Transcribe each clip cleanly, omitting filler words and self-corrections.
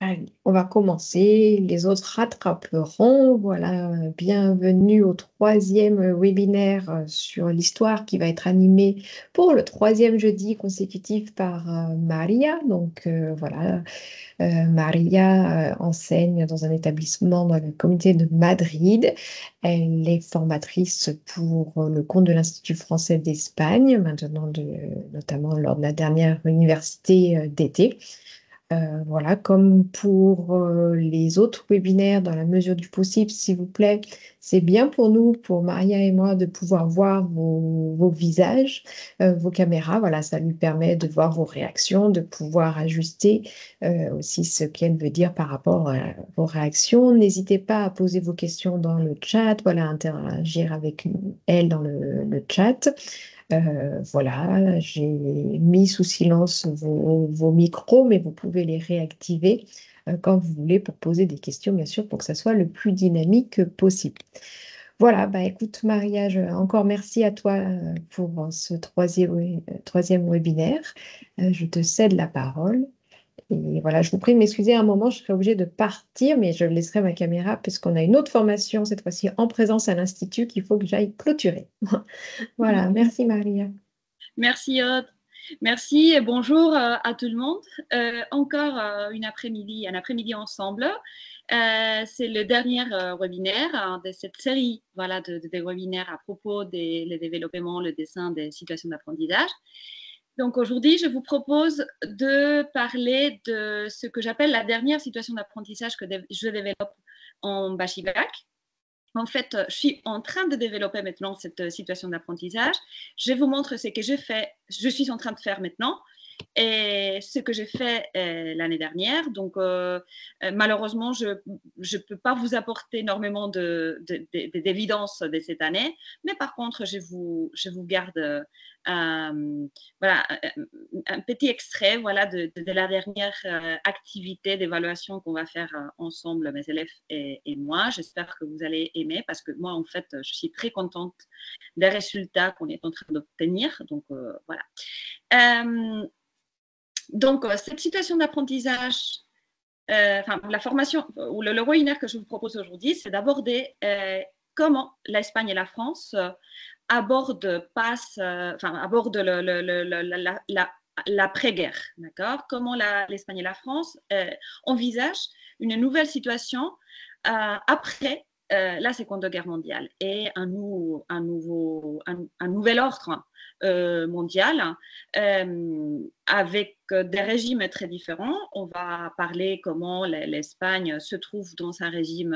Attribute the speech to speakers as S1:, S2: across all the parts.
S1: Allez, on va commencer, les autres rattraperont. Voilà, bienvenue au troisième webinaire sur l'histoire qui va être animé pour le troisième jeudi consécutif par Maria. Donc voilà, Maria enseigne dans un établissement dans la communauté de Madrid. Elle est formatrice pour le compte de l'Institut français d'Espagne, maintenant notamment lors de la dernière université d'été. Voilà, comme pour les autres webinaires, dans la mesure du possible, s'il vous plaît, c'est bien pour nous, pour Maria et moi, de pouvoir voir vos visages, vos caméras. Voilà, ça lui permet de voir vos réactions, de pouvoir ajuster aussi ce qu'elle veut dire par rapport à vos réactions. N'hésitez pas à poser vos questions dans le chat, voilà, interagir avec elle dans le chat. Voilà, j'ai mis sous silence vos micros, mais vous pouvez les réactiver quand vous voulez pour poser des questions, bien sûr, pour que ça soit le plus dynamique possible. Voilà, bah écoute, Maria, encore merci à toi pour ce troisième webinaire. Je te cède la parole. Et voilà, je vous prie de m'excuser un moment, je serai obligée de partir, mais je laisserai ma caméra puisqu'on a une autre formation, cette fois-ci en présence à l'Institut, qu'il faut que j'aille clôturer. Voilà, merci Maria.
S2: Merci Aude. Merci et bonjour à tout le monde. Encore un après-midi ensemble. C'est le dernier webinaire de cette série voilà, de webinaires à propos du développement, le dessin des situations d'apprentissage. Donc aujourd'hui, je vous propose de parler de ce que j'appelle la dernière situation d'apprentissage que je développe en Bachivac. En fait, je suis en train de développer maintenant cette situation d'apprentissage. Je vous montre ce que je suis en train de faire maintenant et ce que j'ai fait l'année dernière. Donc, malheureusement, je ne peux pas vous apporter énormément d'évidence de cette année, mais par contre, je vous garde voilà, un petit extrait voilà, de la dernière activité d'évaluation qu'on va faire ensemble, mes élèves et moi. J'espère que vous allez aimer parce que moi, en fait, je suis très contente des résultats qu'on est en train d'obtenir. Donc, voilà. Donc, cette situation d'apprentissage, la formation ou le webinaire que je vous propose aujourd'hui, c'est d'aborder comment l'Espagne et la France abordent l'après-guerre, d'accord? Comment l'Espagne et la France envisagent une nouvelle situation après la Seconde Guerre mondiale et un nouvel ordre mondial avec des régimes très différents. On va parler comment l'Espagne se trouve dans un régime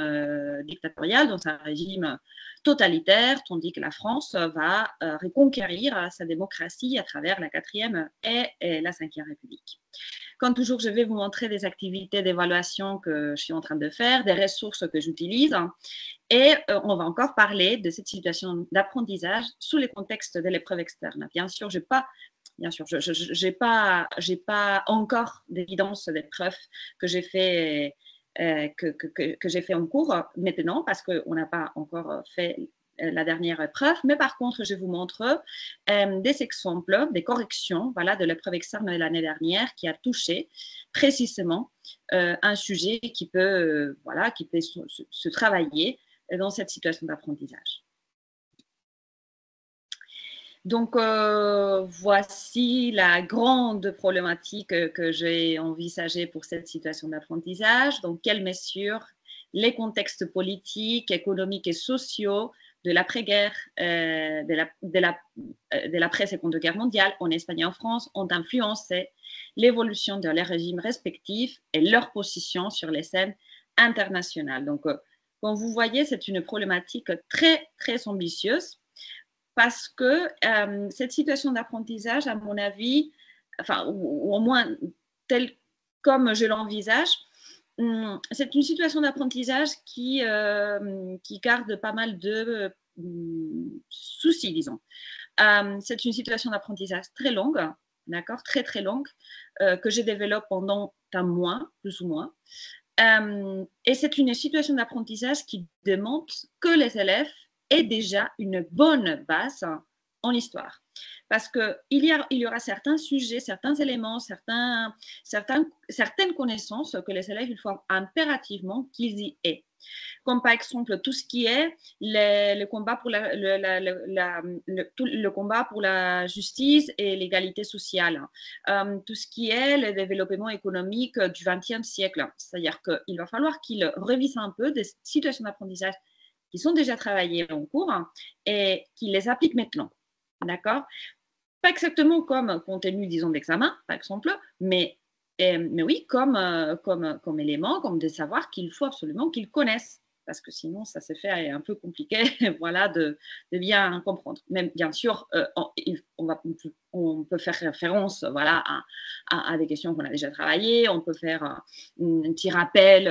S2: dictatorial, dans un régime totalitaire, tandis que la France va reconquérir sa démocratie à travers la 4e et la 5e République. Comme toujours, je vais vous montrer des activités d'évaluation que je suis en train de faire, des ressources que j'utilise. Et on va encore parler de cette situation d'apprentissage sous le contexte de l'épreuve externe. Bien sûr, je n'ai pas encore d'évidence des preuves que j'ai fait que j'ai fait en cours maintenant parce qu'on n'a pas encore fait la dernière épreuve, mais par contre, je vous montre des exemples, des corrections voilà, de l'épreuve externe de l'année dernière qui a touché précisément un sujet qui peut se travailler dans cette situation d'apprentissage. Donc, voici la grande problématique que j'ai envisagée pour cette situation d'apprentissage. Donc, quelles mesures les contextes politiques, économiques et sociaux de l'après-guerre, de l'après-Seconde Guerre mondiale en Espagne et en France ont influencé l'évolution de leurs régimes respectifs et leur position sur les scènes internationales. Donc, comme vous voyez, c'est une problématique très, très ambitieuse parce que cette situation d'apprentissage, à mon avis, ou au moins telle comme je l'envisage, c'est une situation d'apprentissage qui garde pas mal de soucis, disons. C'est une situation d'apprentissage très longue, d'accord, très très longue, que je développe pendant un mois, plus ou moins. Et c'est une situation d'apprentissage qui démontre que les élèves aient déjà une bonne base en histoire. Parce qu'il y aura certains sujets, certains éléments, certaines connaissances que les élèves, il faut impérativement qu'ils y aient. Comme par exemple tout ce qui est le combat pour le combat pour la justice et l'égalité sociale, tout ce qui est le développement économique du XXe siècle. C'est-à-dire qu'il va falloir qu'ils révisent un peu des situations d'apprentissage qui sont déjà travaillées en cours et qu'ils les appliquent maintenant. D'accord? Pas exactement comme contenu, disons, d'examen, par exemple, mais oui, comme élément, comme des savoirs qu'il faut absolument qu'ils connaissent. Parce que sinon, ça se fait un peu compliqué voilà, de bien comprendre. Même, bien sûr, on peut faire référence voilà, à des questions qu'on a déjà travaillées, on peut faire un petit rappel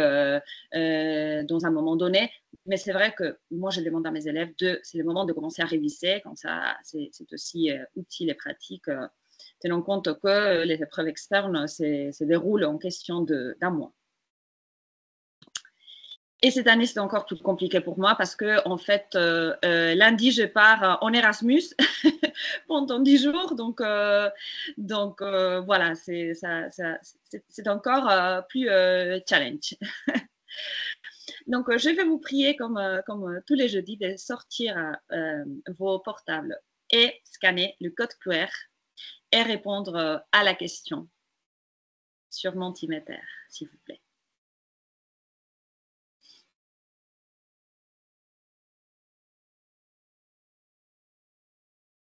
S2: dans un moment donné, mais c'est vrai que moi, je demande à mes élèves c'est le moment de commencer à réviser, comme ça, c'est aussi utile et pratique, tenant compte que les épreuves externes se déroulent en question d'un mois. Et cette année, c'est encore plus compliqué pour moi parce que, en fait, lundi, je pars en Erasmus pendant 10 jours. Donc voilà, c'est encore plus challenge. Donc, je vais vous prier, comme tous les jeudis, de sortir vos portables et scanner le code QR et répondre à la question sur Mentimeter, s'il vous plaît.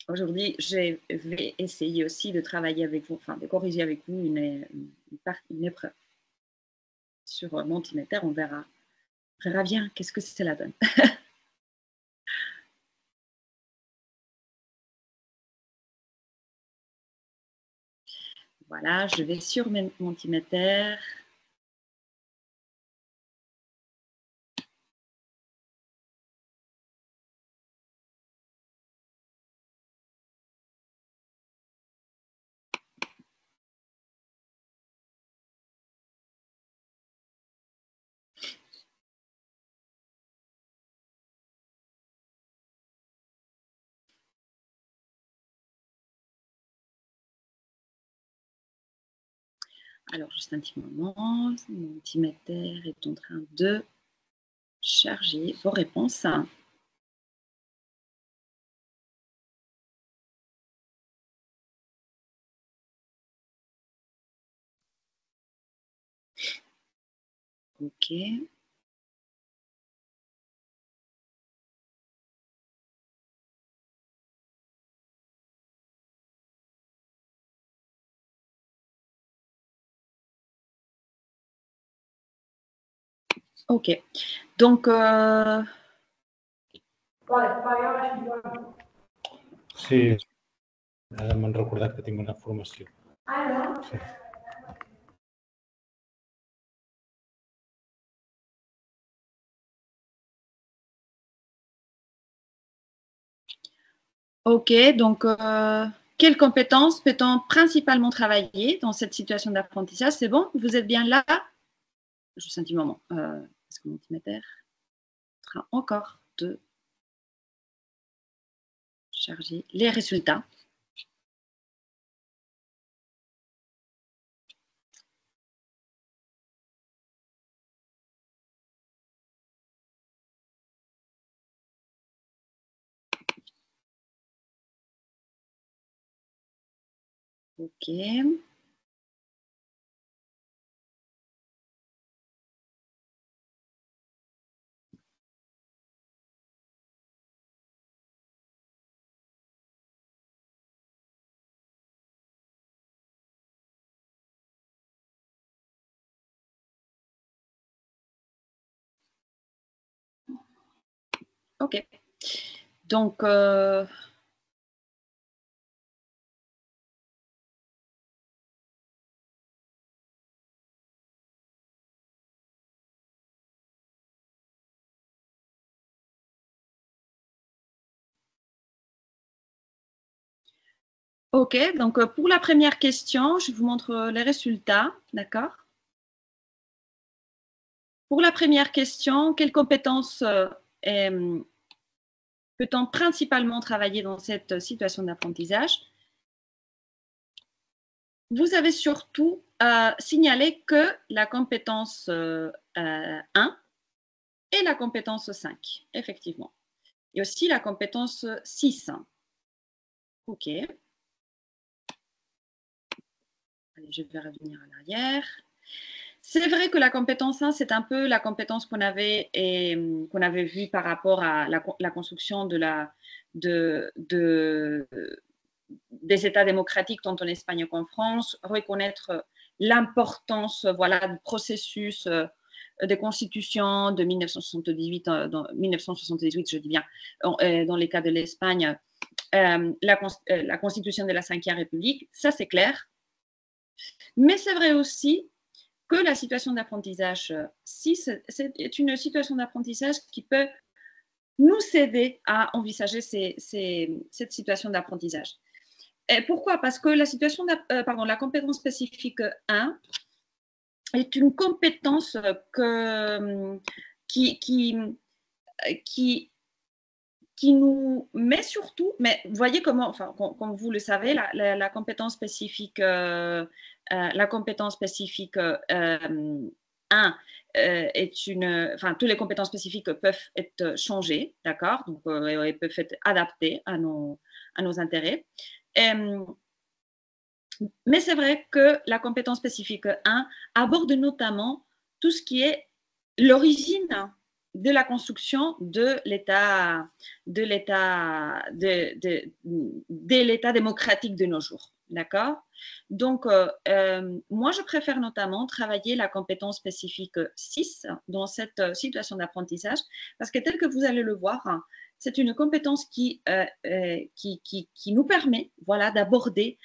S2: Aujourd'hui, je vais essayer aussi de travailler avec vous, enfin de corriger avec vous une épreuve sur Mentimeter. On verra bien qu'est-ce que cela donne. Voilà, je vais sur Mentimeter. Alors, juste un petit moment. Mentimeter est en train de charger vos réponses. OK. Ok. Donc,
S3: Sí, m'han recordat que tinc una formació. Sí.
S2: ok, donc, quelles compétences peut-on principalement travailler dans cette situation d'apprentissage? C'est bon? Vous êtes bien là? Juste un petit moment. Est-ce que Mentimeter sera encore de charger les résultats? Ok. Ok. Donc, ok, donc pour la première question, je vous montre les résultats, d'accord? Pour la première question, quelles compétences peut-on principalement travailler dans cette situation d'apprentissage? Vous avez surtout signalé que la compétence 1 et la compétence 5, effectivement. Et aussi la compétence 6. OK. Allez, je vais revenir à l'arrière. C'est vrai que la compétence 1, c'est un peu la compétence qu'on avait vue par rapport à la construction des États démocratiques, tant en Espagne qu'en France, reconnaître l'importance du processus des constitutions de 1978, je dis bien, dans les cas de l'Espagne, la constitution de la Ve République, ça c'est clair. Mais c'est vrai aussi que la situation d'apprentissage 6 est une situation d'apprentissage qui peut nous aider à envisager cette situation d'apprentissage. Et pourquoi? Parce que la compétence spécifique 1 est une compétence qui nous met surtout, mais voyez comment, comme vous le savez, la compétence spécifique 1 est toutes les compétences spécifiques peuvent être changées, d'accord? Donc, elles peuvent être adaptées à nos intérêts. Mais c'est vrai que la compétence spécifique 1 aborde notamment tout ce qui est l'origine de la construction de l'État démocratique de nos jours. D'accord? Donc, moi, je préfère notamment travailler la compétence spécifique 6 dans cette situation d'apprentissage parce que tel que vous allez le voir, c'est une compétence qui nous permet d'aborder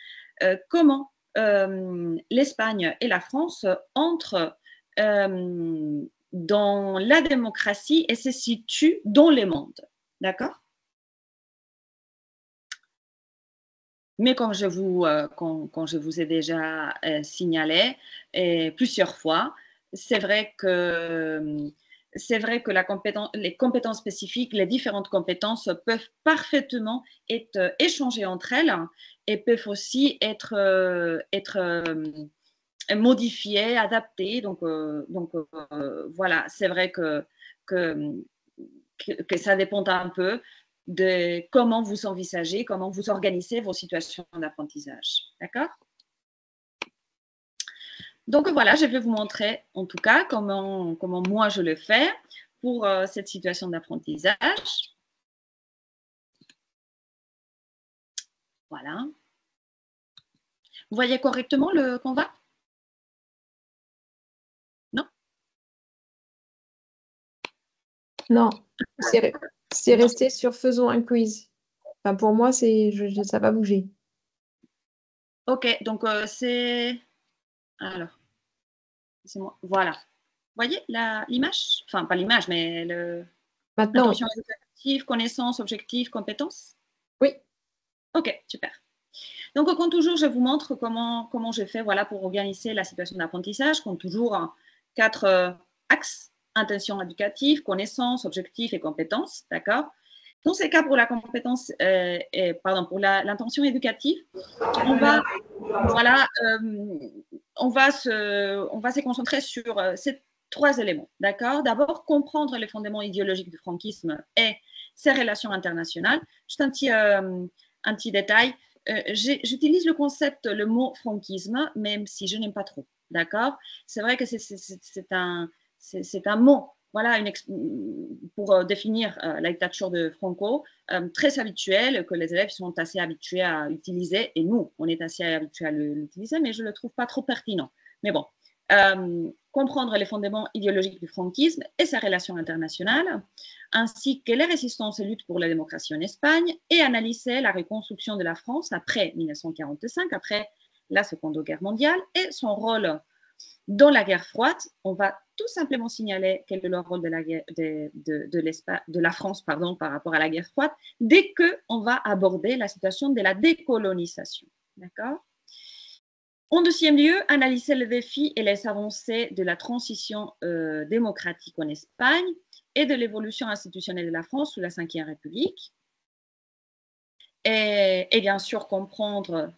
S2: comment l'Espagne et la France entrent dans la démocratie et se situent dans le monde. D'accord? Mais comme je vous ai déjà signalé plusieurs fois, c'est vrai que les compétences spécifiques, les différentes compétences peuvent parfaitement être échangées entre elles et peuvent aussi être modifiées, adaptées. Donc voilà, c'est vrai que ça dépend un peu de comment vous envisagez, comment vous organisez vos situations d'apprentissage. D'accord? Donc voilà, je vais vous montrer en tout cas comment moi je le fais pour cette situation d'apprentissage. Voilà. Vous voyez correctement le Canva? Non?
S1: Non, c'est resté sur faisons un quiz. Enfin, pour moi, ça va bouger.
S2: Ok, donc c'est... Alors, c'est moi. Voilà. Vous voyez l'image? Enfin, pas l'image, mais
S1: Maintenant,
S2: l'intention éducative, connaissance, objectif, compétence?
S1: oui.
S2: Ok, super. Donc, comme toujours, je vous montre comment je fais pour organiser la situation d'apprentissage, comme toujours, 4 axes: intention éducative, connaissance, objectif et compétence. D'accord? Dans ces cas, pour la compétence, pour l'intention éducative, on va se concentrer sur ces 3 éléments. D'accord? D'abord, comprendre les fondements idéologiques du franquisme et ses relations internationales. Juste un petit détail. J'utilise le mot franquisme, même si je n'aime pas trop. D'accord? C'est vrai que c'est un mot, pour définir la dictature de Franco, très habituel, que les élèves sont assez habitués à utiliser, et nous, on est assez habitués à l'utiliser, mais je ne le trouve pas trop pertinent. Mais bon, comprendre les fondements idéologiques du franquisme et sa relation internationale, ainsi que les résistances et luttes pour la démocratie en Espagne, et analyser la reconstruction de la France après 1945, après la Seconde Guerre mondiale, et son rôle dans la guerre froide. On va tout simplement signaler quel est le rôle de la France par rapport à la guerre froide, dès qu'on va aborder la situation de la décolonisation. D'accord? En deuxième lieu, analyser les défis et les avancées de la transition démocratique en Espagne et de l'évolution institutionnelle de la France sous la Ve République. Et bien sûr, comprendre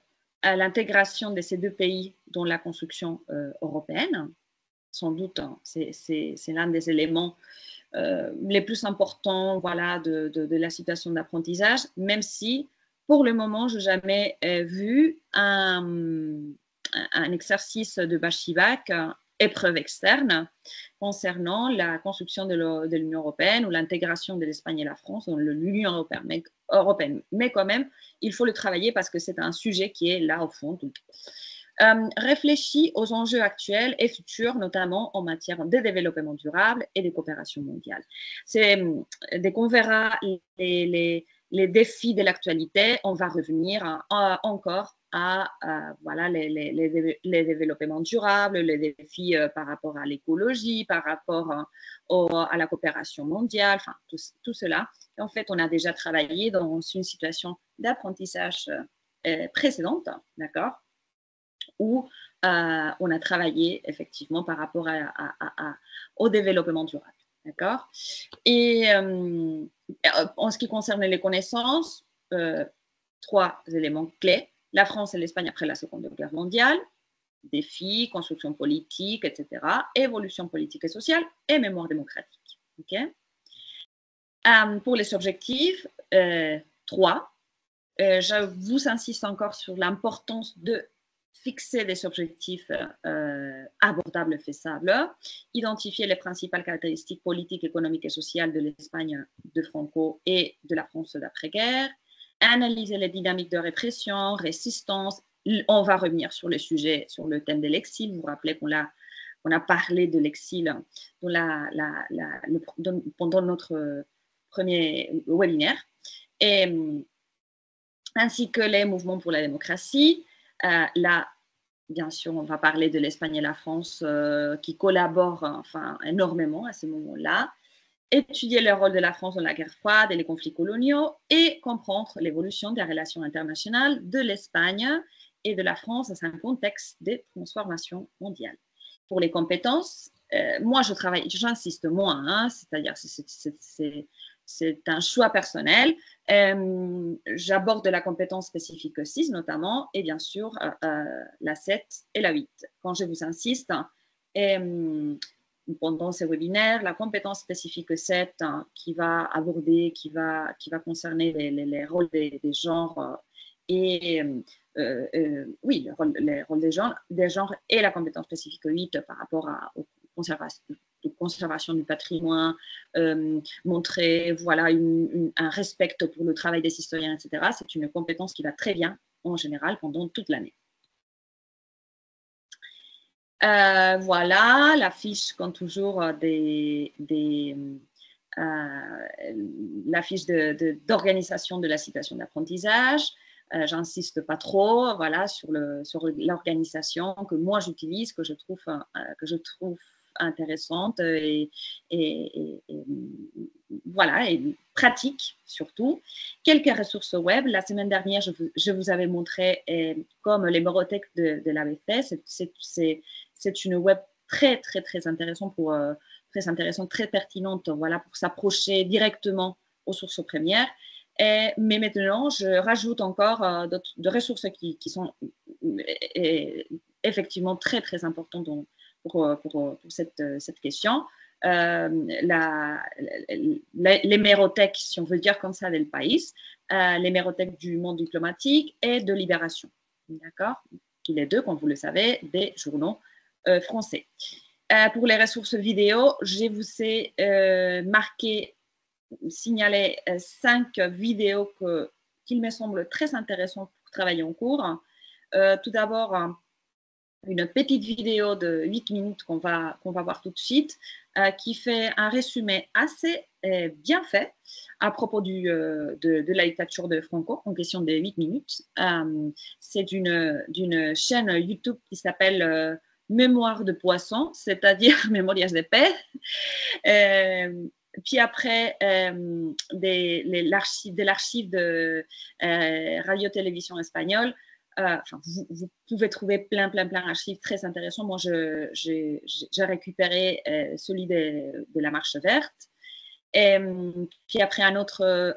S2: l'intégration de ces deux pays dans la construction européenne. Sans doute, hein, c'est l'un des éléments les plus importants voilà, de la situation d'apprentissage, même si pour le moment, je n'ai jamais vu un exercice de Bachivac, épreuve externe, concernant la construction de l'Union européenne ou l'intégration de l'Espagne et la France dans l'Union européenne. Mais quand même, il faut le travailler parce que c'est un sujet qui est là au fond tout le temps. Réfléchit aux enjeux actuels et futurs, notamment en matière de développement durable et de coopération mondiale. Dès qu'on verra les défis de l'actualité, on va revenir encore à voilà, les développements durables, les défis par rapport à l'écologie, par rapport à la coopération mondiale, enfin tout cela. Et en fait, on a déjà travaillé dans une situation d'apprentissage précédente, d'accord, où on a travaillé effectivement par rapport au développement durable. D'accord. Et en ce qui concerne les connaissances, 3 éléments clés. La France et l'Espagne après la Seconde Guerre mondiale, défis, construction politique, etc., évolution politique et sociale et mémoire démocratique. Okay. Pour les objectifs, 3, je vous insiste encore sur l'importance de fixer des objectifs abordables, faisables, identifier les principales caractéristiques politiques, économiques et sociales de l'Espagne de Franco et de la France d'après-guerre, analyser les dynamiques de répression, résistance. On va revenir sur le sujet, sur le thème de l'exil. Vous vous rappelez qu'on a parlé de l'exil pendant notre premier webinaire. Et ainsi que les mouvements pour la démocratie. Là, bien sûr, on va parler de l'Espagne et la France qui collaborent énormément à ce moment-là. Étudier le rôle de la France dans la guerre froide et les conflits coloniaux et comprendre l'évolution des relations internationales de l'Espagne et de la France dans un contexte de transformation mondiale. Pour les compétences, moi, j'insiste moins, hein, c'est-à-dire c'est un choix personnel. J'aborde la compétence spécifique 6 notamment, et bien sûr la 7 et la 8. Quand je vous insiste, pendant ces webinaires, la compétence spécifique 7 qui va aborder, qui va concerner les rôles des genres et oui, les rôles des genres et la compétence spécifique 8 par rapport aux conservation du patrimoine, montrer voilà, un respect pour le travail des historiens, etc. C'est une compétence qui va très bien en général pendant toute l'année. Voilà, la fiche, comme toujours, la fiche d'organisation de la situation d'apprentissage. J'insiste pas trop, voilà, sur l'organisation que moi j'utilise, que je trouve intéressante et voilà, et pratique surtout. Quelques ressources web. La semaine dernière, je vous avais montré comme l'hémérothèque de l'ABF. C'est une web très, très, très intéressante, très pertinente, voilà, pour s'approcher directement aux sources premières. Mais maintenant, je rajoute encore de ressources qui sont effectivement très, très importantes pour cette question. L'hémérothèque, si on veut dire comme ça, del País, l'hémérothèque du monde diplomatique et de Libération. D'accord? Les deux, comme vous le savez, des journaux français. Pour les ressources vidéo, je vous ai signaler 5 vidéos qu'il me semble très intéressantes pour travailler en cours. Tout d'abord, une petite vidéo de 8 minutes qu'on va voir tout de suite, qui fait un résumé assez bien fait à propos de la dictature de Franco, en question de 8 minutes. C'est d'une chaîne YouTube qui s'appelle Mémoire de poisson, c'est-à-dire Memorias de pez. Puis après, de l'archive de Radio-Télévision espagnole, vous pouvez trouver plein d'archives très intéressantes. Moi, j'ai récupéré celui de la Marche verte. Et puis après, une autre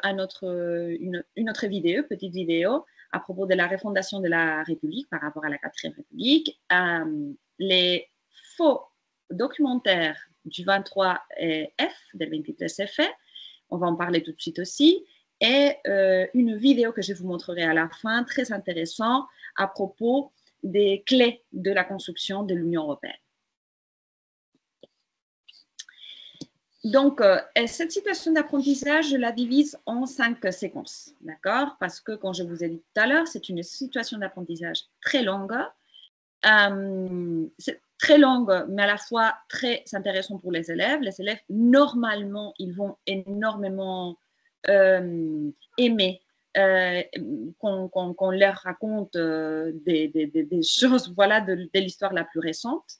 S2: vidéo, petite vidéo, à propos de la refondation de la République par rapport à la 4e République. Les faux documentaires du 23F, del 23F, on va en parler tout de suite aussi, et une vidéo que je vous montrerai à la fin, très intéressant, à propos des clés de la construction de l'Union européenne. Donc, cette situation d'apprentissage, je la divise en 5 séquences, d'accord? Parce que, comme je vous ai dit tout à l'heure, c'est une situation d'apprentissage très longue. C'est très longue, mais à la fois très intéressant pour les élèves. Les élèves, normalement, ils vont énormément aimer qu'on leur raconte des choses, voilà, de l'histoire la plus récente.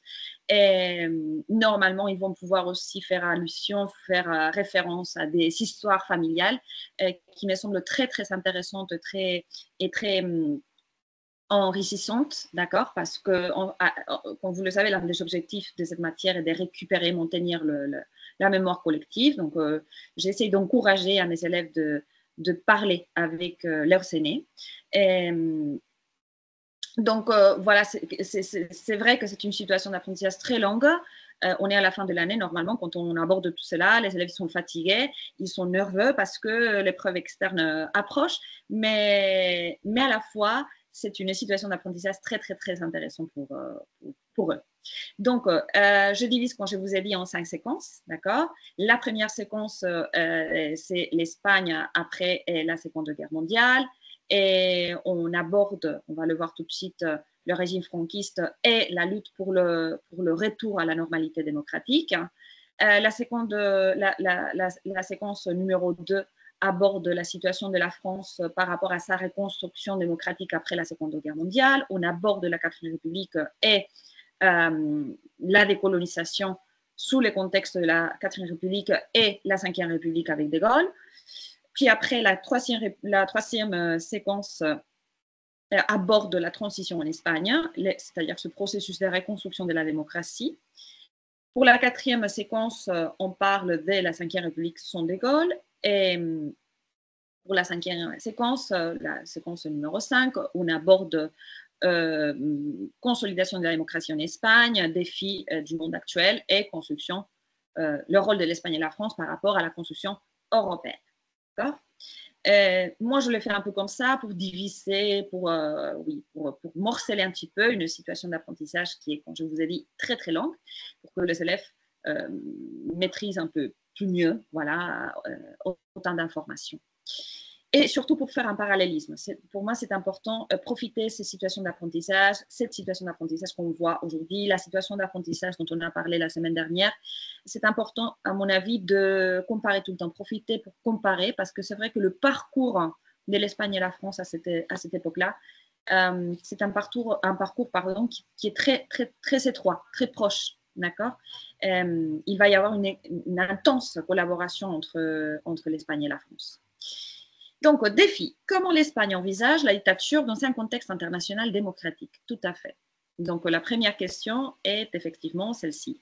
S2: Et normalement, ils vont pouvoir aussi faire allusion, faire référence à des histoires familiales qui me semblent très intéressantes et très enrichissante, d'accord, parce que, comme vous le savez, l'un des objectifs de cette matière est de récupérer, maintenir la mémoire collective. Donc, j'essaie d'encourager à mes élèves de parler avec leurs aînés. Et, donc, voilà, c'est vrai que c'est une situation d'apprentissage très longue. On est à la fin de l'année, normalement, quand on aborde tout cela, les élèves sont fatigués, ils sont nerveux parce que l'épreuve externe approche, mais à la fois, c'est une situation d'apprentissage très intéressante pour eux. Donc, je divise, comme je vous ai dit, en 5 séquences, d'accord? La première séquence, c'est l'Espagne après la Seconde Guerre mondiale, et on va le voir tout de suite, le régime franquiste et la lutte pour le retour à la normalité démocratique. La séquence numéro 2 aborde la situation de la France par rapport à sa reconstruction démocratique après la Seconde Guerre mondiale. On aborde la 4e République et la décolonisation sous le contexte de la 4e République et la 5e République avec De Gaulle. Puis après, la troisième séquence aborde la transition en Espagne, c'est-à-dire ce processus de reconstruction de la démocratie. Pour la 4e séquence, on parle de la 5e République sans De Gaulle. Et pour la 5e séquence, la séquence numéro 5, on aborde consolidation de la démocratie en Espagne, défis du monde actuel et construction, le rôle de l'Espagne et la France par rapport à la construction européenne. D'accord ? Moi, je le fais un peu comme ça pour diviser, pour morceler un petit peu une situation d'apprentissage qui est, comme je vous ai dit, très longue, pour que les élèves maîtrisent un peu plus mieux, voilà, autant d'informations. Et surtout pour faire un parallélisme. Pour moi, c'est important de profiter de ces situations d'apprentissage, cette situation d'apprentissage qu'on voit aujourd'hui, la situation d'apprentissage dont on a parlé la semaine dernière. C'est important, à mon avis, de comparer tout le temps, profiter pour comparer, parce que c'est vrai que le parcours de l'Espagne et la France à cette époque-là, c'est un parcours qui est très étroit, très proche. D'accord. Il va y avoir une intense collaboration entre l'Espagne et la France. Donc, défi, comment l'Espagne envisage la dictature dans un contexte international démocratique? Tout à fait. Donc, la première question est effectivement celle-ci.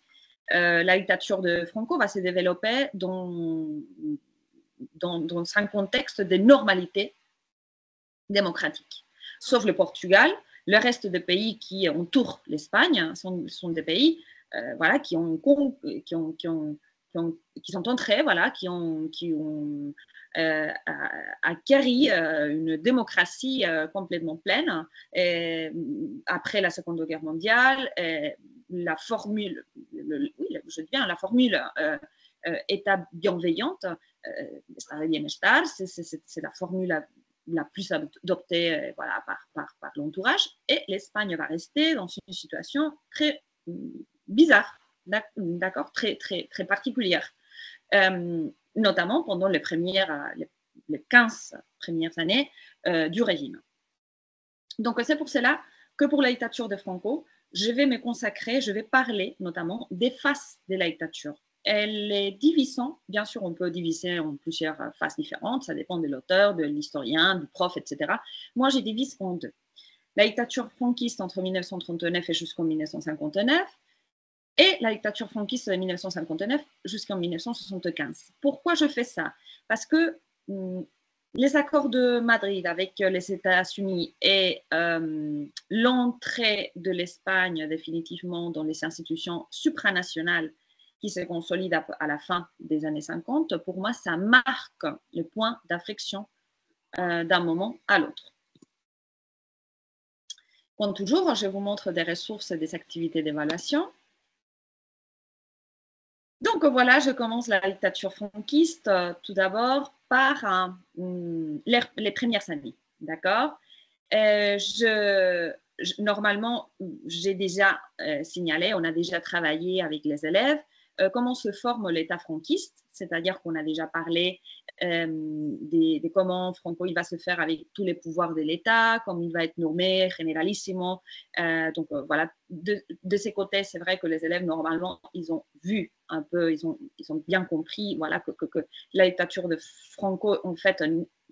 S2: La dictature de Franco va se développer dans un contexte de normalité démocratique. Sauf le Portugal, le reste des pays qui entourent l'Espagne sont des pays voilà, qui sont entrés, voilà, qui ont acquéri une démocratie complètement pleine. Et après la Seconde Guerre mondiale, la formule État bienveillante, c'est la formule la plus adoptée voilà, par l'entourage. Et l'Espagne va rester dans une situation très bizarre, d'accord, très particulière. Notamment pendant les 15 premières années du régime. Donc, c'est pour cela que pour la dictature de Franco, je vais me consacrer, je vais parler notamment des faces de la dictature. Elle est divisant, bien sûr, on peut diviser en plusieurs faces différentes, ça dépend de l'auteur, de l'historien, du prof, etc. Moi, je divise en 2. la dictature franquiste entre 1939 et jusqu'en 1959, et la dictature franquiste de 1959 jusqu'en 1975. Pourquoi je fais ça? Parce que les accords de Madrid avec les États-Unis et l'entrée de l'Espagne définitivement dans les institutions supranationales qui se consolident à la fin des années 50, pour moi, ça marque le point d'inflexion d'un moment à l'autre. Comme toujours, je vous montre des ressources et des activités d'évaluation. Donc voilà, je commence la dictature franquiste tout d'abord par les premières années, d'accord? Normalement, j'ai déjà signalé, on a déjà travaillé avec les élèves comment se forme l'État franquiste, c'est-à-dire qu'on a déjà parlé de comment Franco il va se faire avec tous les pouvoirs de l'État, comme il va être nommé généralissimo. Donc voilà, de ces côtés, c'est vrai que les élèves, normalement, ils ont vu un peu, ils ont bien compris voilà, que la dictature de Franco, en fait,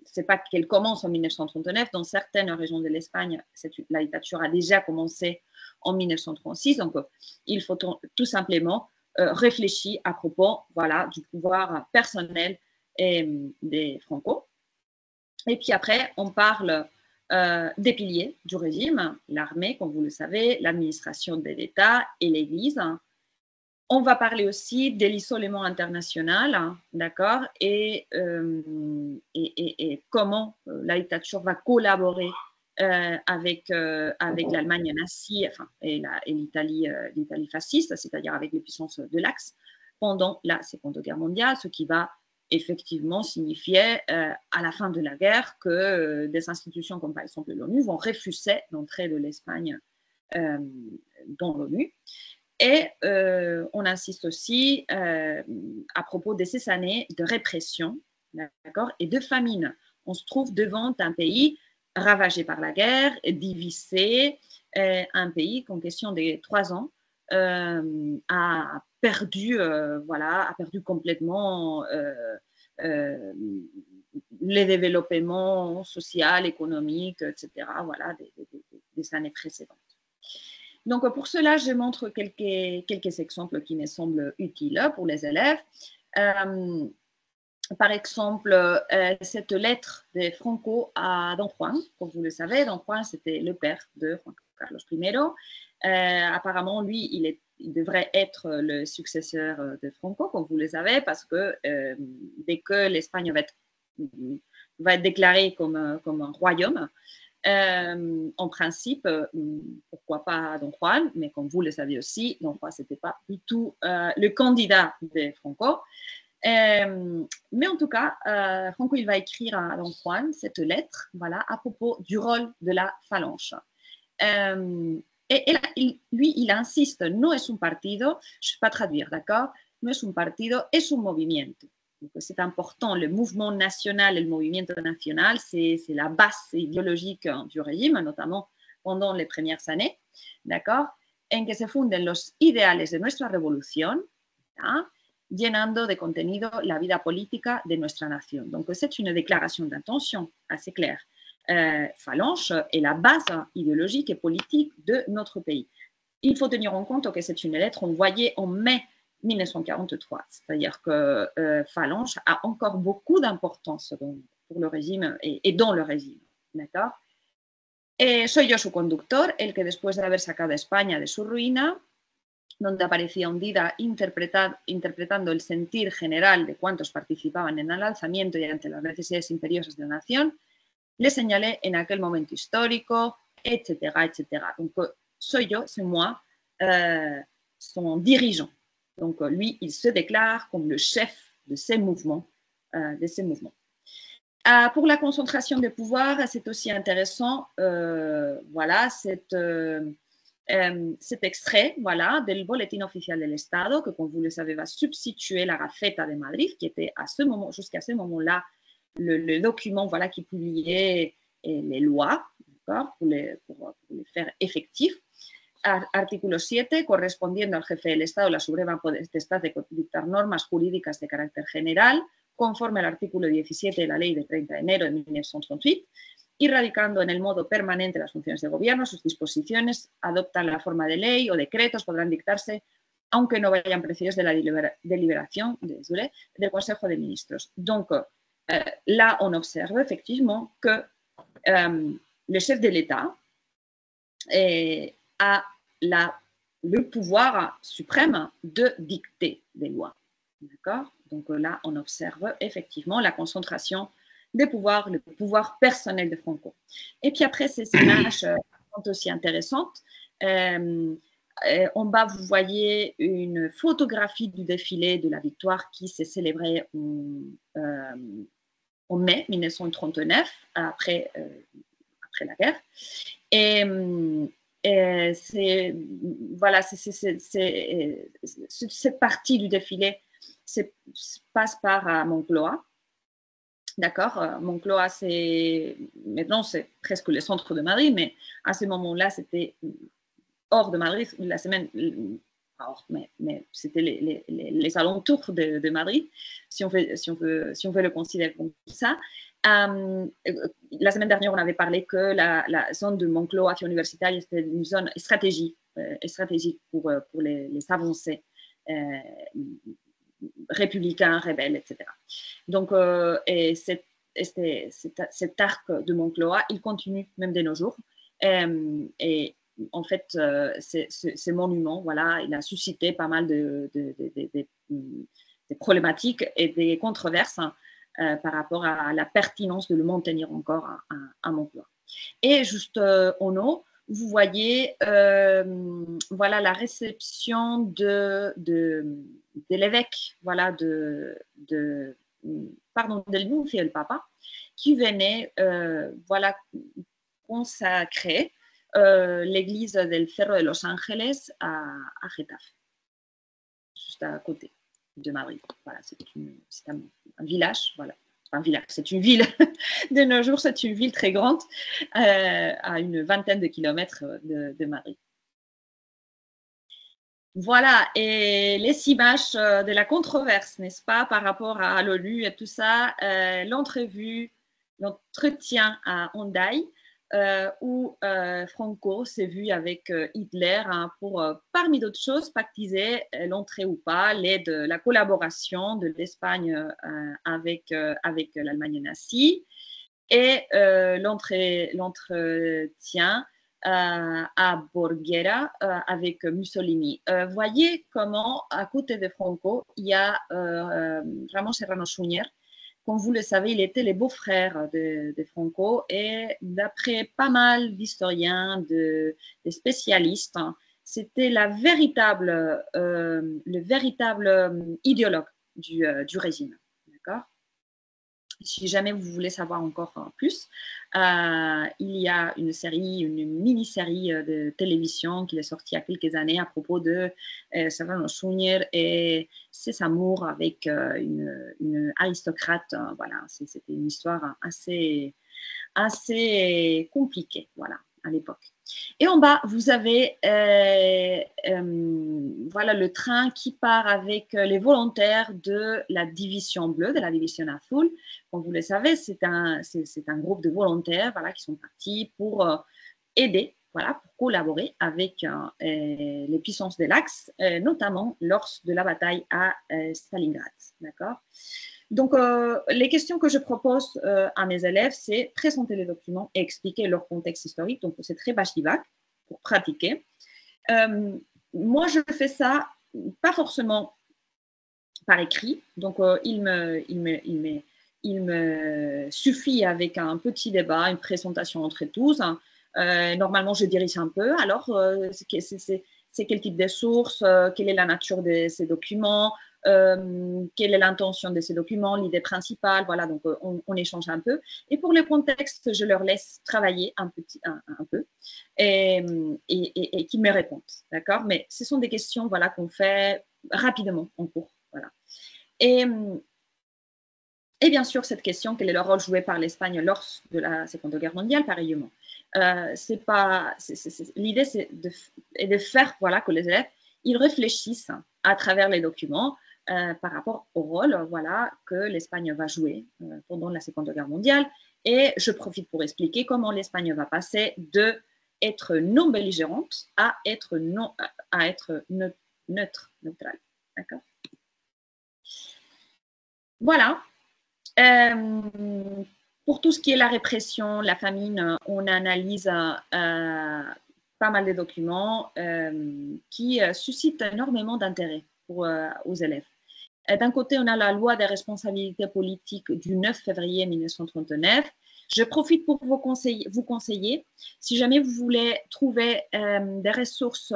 S2: c'est pas qu'elle commence en 1939. Dans certaines régions de l'Espagne, la dictature a déjà commencé en 1936. Donc, il faut tout simplement réfléchir à propos voilà, du pouvoir personnel des Franco. Et puis après, on parle des piliers du régime, l'armée, comme vous le savez, l'administration de l'État et l'Église. On va parler aussi de l'isolement international, d'accord, et comment la dictature va collaborer avec l'Allemagne nazie et l'Italie fasciste, c'est-à-dire avec les puissances de l'Axe, pendant la Seconde Guerre mondiale, ce qui va effectivement signifier à la fin de la guerre que des institutions comme par exemple l'ONU vont refuser l'entrée de l'Espagne dans l'ONU. Et on insiste aussi à propos de ces années de répression, d'accord, et de famine. On se trouve devant un pays ravagé par la guerre, divisé, un pays qu'en question de 3 ans a perdu complètement les développements social, économique, etc. Voilà, des années précédentes. Donc, pour cela, je montre quelques exemples qui me semblent utiles pour les élèves. Par exemple, cette lettre de Franco à Don Juan, comme vous le savez, Don Juan, c'était le père de Juan Carlos I. Apparemment, lui, il devrait être le successeur de Franco, comme vous le savez, parce que dès que l'Espagne va être déclarée comme un royaume, en principe, pourquoi pas Don Juan, mais comme vous le savez aussi, Don Juan, ce n'était pas du tout le candidat de Franco. Mais en tout cas, Franco, il va écrire à Don Juan cette lettre voilà, à propos du rôle de la phalange. Et là, lui, il insiste, no es un partido, je ne vais pas traduire, d'accord? No es un partido, es un movimiento. C'est important, le mouvement national et le movimiento national, c'est la base idéologique du régime, notamment pendant les premières années, d'accord? En que se funden los ideales de nuestra revolución, ¿ya? Llenando de contenido la vida política de nuestra nación. Donc, c'est une déclaration d'intention assez claire. Phalange est la base idéologique et politique de notre pays. Il faut tenir en compte que c'est une lettre envoyée en mai 1943, c'est-à-dire que Phalange a encore beaucoup d'importance pour le régime et dans le régime, d'accord? Soy yo su conductor, el que después de haber sacado a España de su ruina, donde aparecía hundida interpretando el sentir general de cuantos participaban en el alzamiento y ante las necesidades imperiosas de la nación, le señalé en aquel momento histórico, etcétera, etcétera. Donc, soy yo, c'est moi, son dirigeant. Donc, lui, il se déclare comme le chef de ces mouvements. Pour la concentration des pouvoirs, c'est aussi intéressant, voilà, cet extrait voilà, del Boletín Oficial del Estado, que, comme vous le savez, va substituer la Gaceta de Madrid, qui était jusqu'à ce moment-là le document voilà, qui publiait les lois pour les faire effectifs. Artículo 7, correspondiendo al jefe del Estado la suprema potestad de dictar normas jurídicas de carácter general, conforme al artículo 17 de la ley de 30 de enero de 1938. y radicando en el modo permanente las funciones de gobierno, sus disposiciones adoptan la forma de ley o decretos, podrán dictarse aunque no vayan precedidos de la deliberación del Consejo de Ministros. Donc, là, on observe effectivement que le chef de l'État a le pouvoir suprême de dicter des lois. D'accord? Donc là, on observe effectivement la concentration des pouvoirs, le pouvoir personnel de Franco. Et puis après, ces images sont aussi intéressantes. En bas, vous voyez une photographie du défilé de la victoire qui s'est célébré en mai 1939, après la guerre. Et voilà, cette partie du défilé passe par Moncloa. D'accord, Moncloa, maintenant c'est presque le centre de Madrid, mais à ce moment-là, c'était hors de Madrid, la semaine, mais c'était les alentours de Madrid, si on veut le considérer comme ça. La semaine dernière, on avait parlé que la zone de Moncloa Universitaria était une zone stratégique pour les avancées républicains, rebelles, etc. Donc, cet arc de Moncloa, il continue même de nos jours. Et en fait, ce monument, voilà, il a suscité pas mal de problématiques et des controverses par rapport à la pertinence de le maintenir encore à Moncloa. Et juste en haut, vous voyez voilà, la réception de l'évêque, voilà, de l'Nuncio del Papa, qui venait voilà, consacrer l'église del Cerro de los Ángeles à Getafe, juste à côté de Madrid. Voilà, c'est un village, voilà. Un village, c'est une ville. De nos jours, c'est une ville très grande, à une vingtaine de kilomètres de Madrid. Voilà, et les images de la controverse, n'est-ce pas, par rapport à l'ONU et tout ça, l'entretien à Hendaye, où Franco s'est vu avec Hitler pour, parmi d'autres choses, pactiser l'entrée ou pas, l'aide, la collaboration de l'Espagne avec l'Allemagne nazie, et l'entretien à Borghera avec Mussolini. Voyez comment, à côté de Franco, il y a Ramon Serrano Suñer. Comme vous le savez, il était le beau-frère de Franco, et d'après pas mal d'historiens, de spécialistes, c'était le véritable idéologue du régime. D'accord ? Si jamais vous voulez savoir encore plus, il y a une mini-série de télévision qui est sortie il y a quelques années à propos de Serrano Suñer et ses amours avec une aristocrate. Voilà, c'était une histoire assez compliquée, voilà, à l'époque. Et en bas, vous avez voilà, le train qui part avec les volontaires de la division bleue, de la division azul. Comme vous le savez, c'est un groupe de volontaires, voilà, qui sont partis pour aider, voilà, pour collaborer avec les puissances de l'Axe, notamment lors de la bataille à Stalingrad. D'accord ? Donc, les questions que je propose à mes élèves, c'est présenter les documents et expliquer leur contexte historique. Donc, c'est très Bachlivac pour pratiquer. Moi, je fais ça pas forcément par écrit. Donc, il me suffit avec un petit débat, une présentation entre tous. Normalement, je dirige un peu. Alors, c'est quel type de source, quelle est la nature de ces documents, quelle est l'intention de ces documents, l'idée principale, voilà, donc on échange un peu. Et pour le contexte, je leur laisse travailler un peu et qu'ils me répondent, d'accord ? Mais ce sont des questions, voilà, qu'on fait rapidement en cours, voilà. Et bien sûr, cette question, quel est le rôle joué par l'Espagne lors de la Seconde Guerre mondiale, pareillement. L'idée, c'est de faire, voilà, que les élèves, ils réfléchissent à travers les documents, par rapport au rôle voilà, que l'Espagne va jouer pendant la Seconde Guerre mondiale. Et je profite pour expliquer comment l'Espagne va passer d'être non belligérante à être neutre, neutrale. D'accord? Voilà. Pour tout ce qui est la répression, la famine, on analyse pas mal de documents qui suscitent énormément d'intérêt aux élèves. D'un côté, on a la loi des responsabilités politiques du 9 février 1939. Je profite pour vous conseiller, si jamais vous voulez trouver des ressources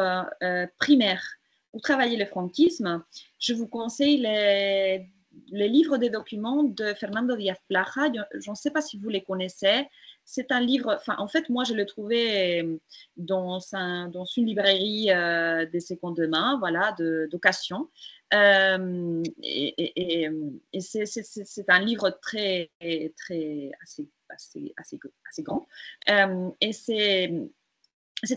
S2: primaires pour travailler le franquisme, je vous conseille les livres des documents de Fernando Díaz Plaja. Je ne sais pas si vous les connaissez. C'est un livre, enfin, en fait, moi, je l'ai trouvé dans une librairie de seconde main, voilà, d'occasion. Et c'est un livre assez grand. Et c'est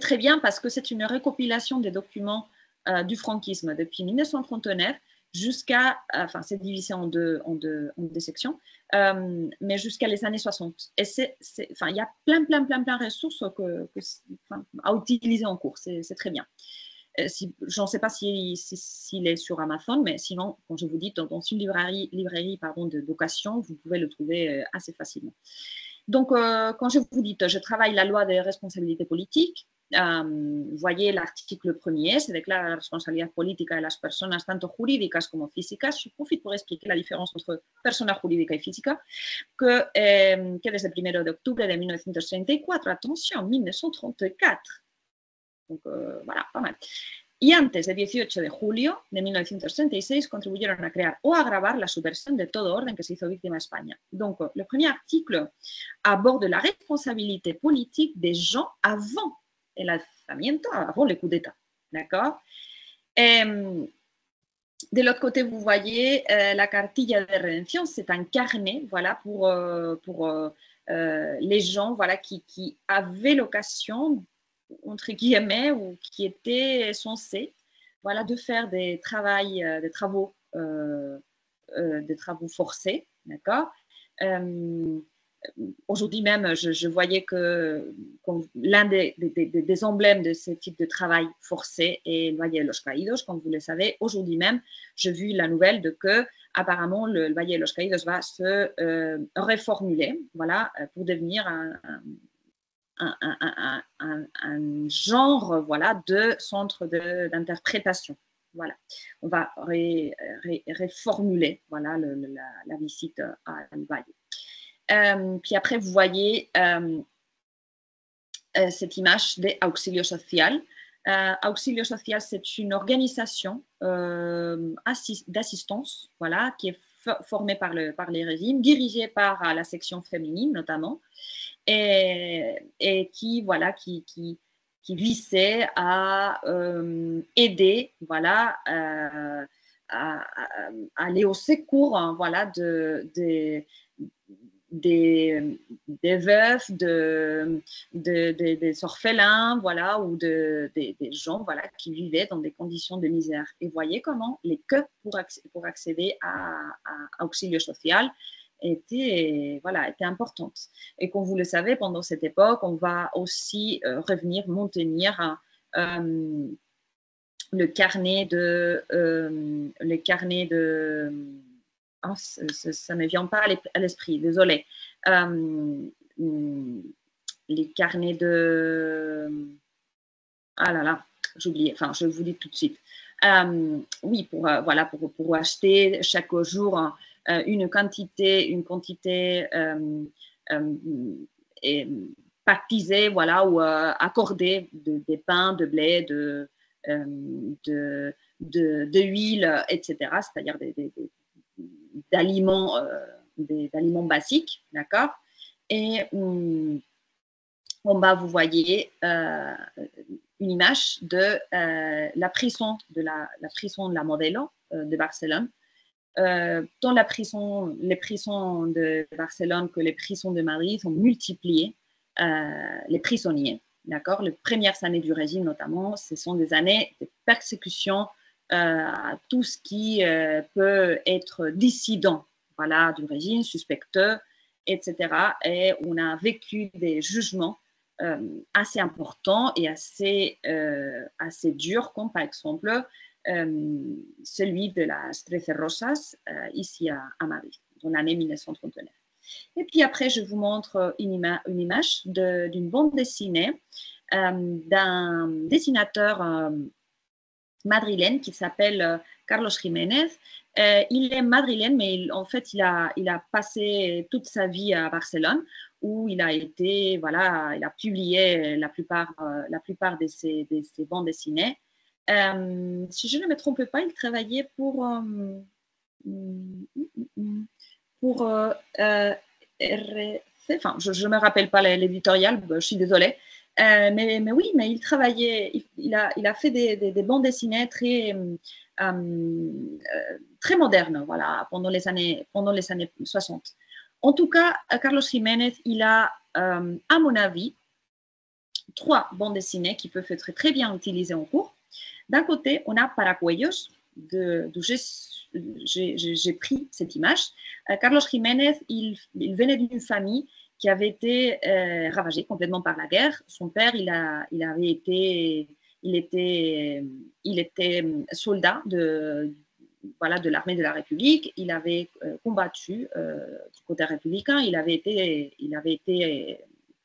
S2: très bien parce que c'est une récompilation des documents du franquisme depuis 1939 jusqu'à, enfin, c'est divisé en deux sections, mais jusqu'à les années 60. Et enfin, il y a plein de ressources à utiliser en cours. C'est très bien. Je ne sais pas s'il est sur Amazon, mais sinon, quand je vous dis, dans une librairie d'occasion, vous pouvez le trouver assez facilement. Donc, quand je vous dis, je travaille la loi des responsabilités politiques, vous voyez l'article premier, se déclara la responsabilidad política de las personas tanto jurídicas como físicas. Je profite pour expliquer la différence entre persona jurídica y física, que desde el 1 de octubre de 1934, attention, 1934, donc voilà, pas mal. Y antes del 18 de julio de 1936 contribuyeron a crear o agravar la subversión de todo orden que se hizo víctima España. Donc, le premier article aborde la responsabilité politique des gens avant el alzamiento, avant le coup d'État. D'accord? De l'autre côté, vous voyez la cartilla de rédemption, c'est un carnet voilà, pour les gens voilà, qui avaient l'occasion entre guillemets, ou qui étaient censés voilà, de faire des travaux forcés. D'accord. Aujourd'hui même, je voyais que l'un des emblèmes de ce type de travail forcé est le Valle de los Caídos, comme vous le savez. Aujourd'hui même, j'ai vu la nouvelle de que apparemment le Valle de los Caídos va se reformuler voilà, pour devenir un genre voilà, de centre d'interprétation. Voilà. On va reformuler voilà, la visite à Valle. Puis après, vous voyez cette image des Auxilio Social. Auxilio Social, c'est une organisation d'assistance voilà, qui est formée par les régimes, dirigée par la section féminine notamment, et qui visait à aider voilà, à aller au secours hein, voilà, des veufs, des orphelins, voilà, ou des gens voilà, qui vivaient dans des conditions de misère. Et voyez comment les queues pour accéder à Auxilio Social étaient importantes. Et comme vous le savez, pendant cette époque, on va aussi revenir maintenir le carnet de oh, ça ne me vient pas à l'esprit, désolé. Les carnets de... Ah là là, j'ai oublié, enfin, je vous dis tout de suite. Oui, pour acheter chaque jour une quantité pactisée, voilà, ou accordée de pain, de blé, d'huile, etc., c'est-à-dire d'aliments basiques, d'accord. Et en bas, vous voyez une image de la prison de la Modelo de Barcelone. Tant les prisons de Barcelone que les prisons de Madrid ont multiplié les prisonniers. D'accord. Les premières années du régime, notamment, ce sont des années de persécution tout ce qui peut être dissident, voilà, du régime, suspecteux, etc. Et on a vécu des jugements assez importants et assez durs, comme par exemple celui de la Trece Rosas, ici à Madrid, dans l'année 1939. Et puis après, je vous montre une image d'une bande dessinée d'un dessinateur madrilène qui s'appelle Carlos Jiménez. Il est madrilène, mais en fait, il a passé toute sa vie à Barcelone, où il a été, voilà, il a publié la plupart de ses bandes dessinées. Si je ne me trompe pas, il travaillait pour RC, enfin, je ne me rappelle pas l'éditorial, je suis désolée. Mais oui, mais il travaillait, il a fait des bandes dessinées très modernes, voilà, pendant les années 60. En tout cas, Carlos Jiménez, il a, à mon avis, 3 bandes dessinées qui peuvent être très bien utilisées en cours. D'un côté, on a Paracuellos, d'où j'ai pris cette image. Carlos Jiménez, il venait d'une famille qui avait été ravagée complètement par la guerre. Son père, il était soldat de l'armée de la République. Il avait combattu du côté républicain. Il avait été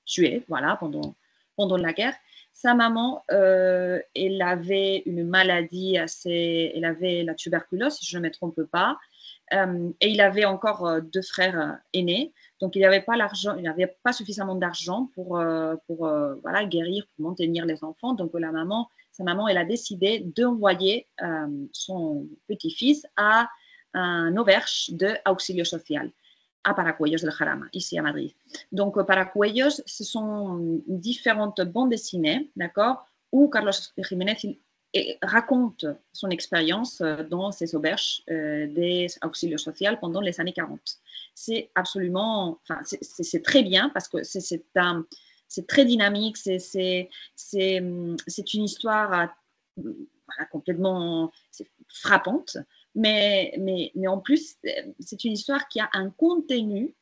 S2: tué, voilà, pendant la guerre. Sa maman, elle avait une maladie elle avait la tuberculose, si je ne me trompe pas, et il avait encore 2 frères aînés, donc il n'avait pas suffisamment d'argent pour voilà, guérir, pour maintenir les enfants. Donc sa maman, elle a décidé d'envoyer son petit-fils à un auberge d'auxilio social à Paracuellos del Jarama, ici à Madrid. Donc, Paracuellos, ce sont différentes bandes dessinées, d'accord, où Carlos Jiménez raconte son expérience dans ces auberges des auxilios sociaux pendant les années 40. C'est absolument, enfin, c'est très bien parce que c'est très dynamique, c'est une histoire voilà, complètement frappante. Mais en plus, c'est une histoire qui a un contenu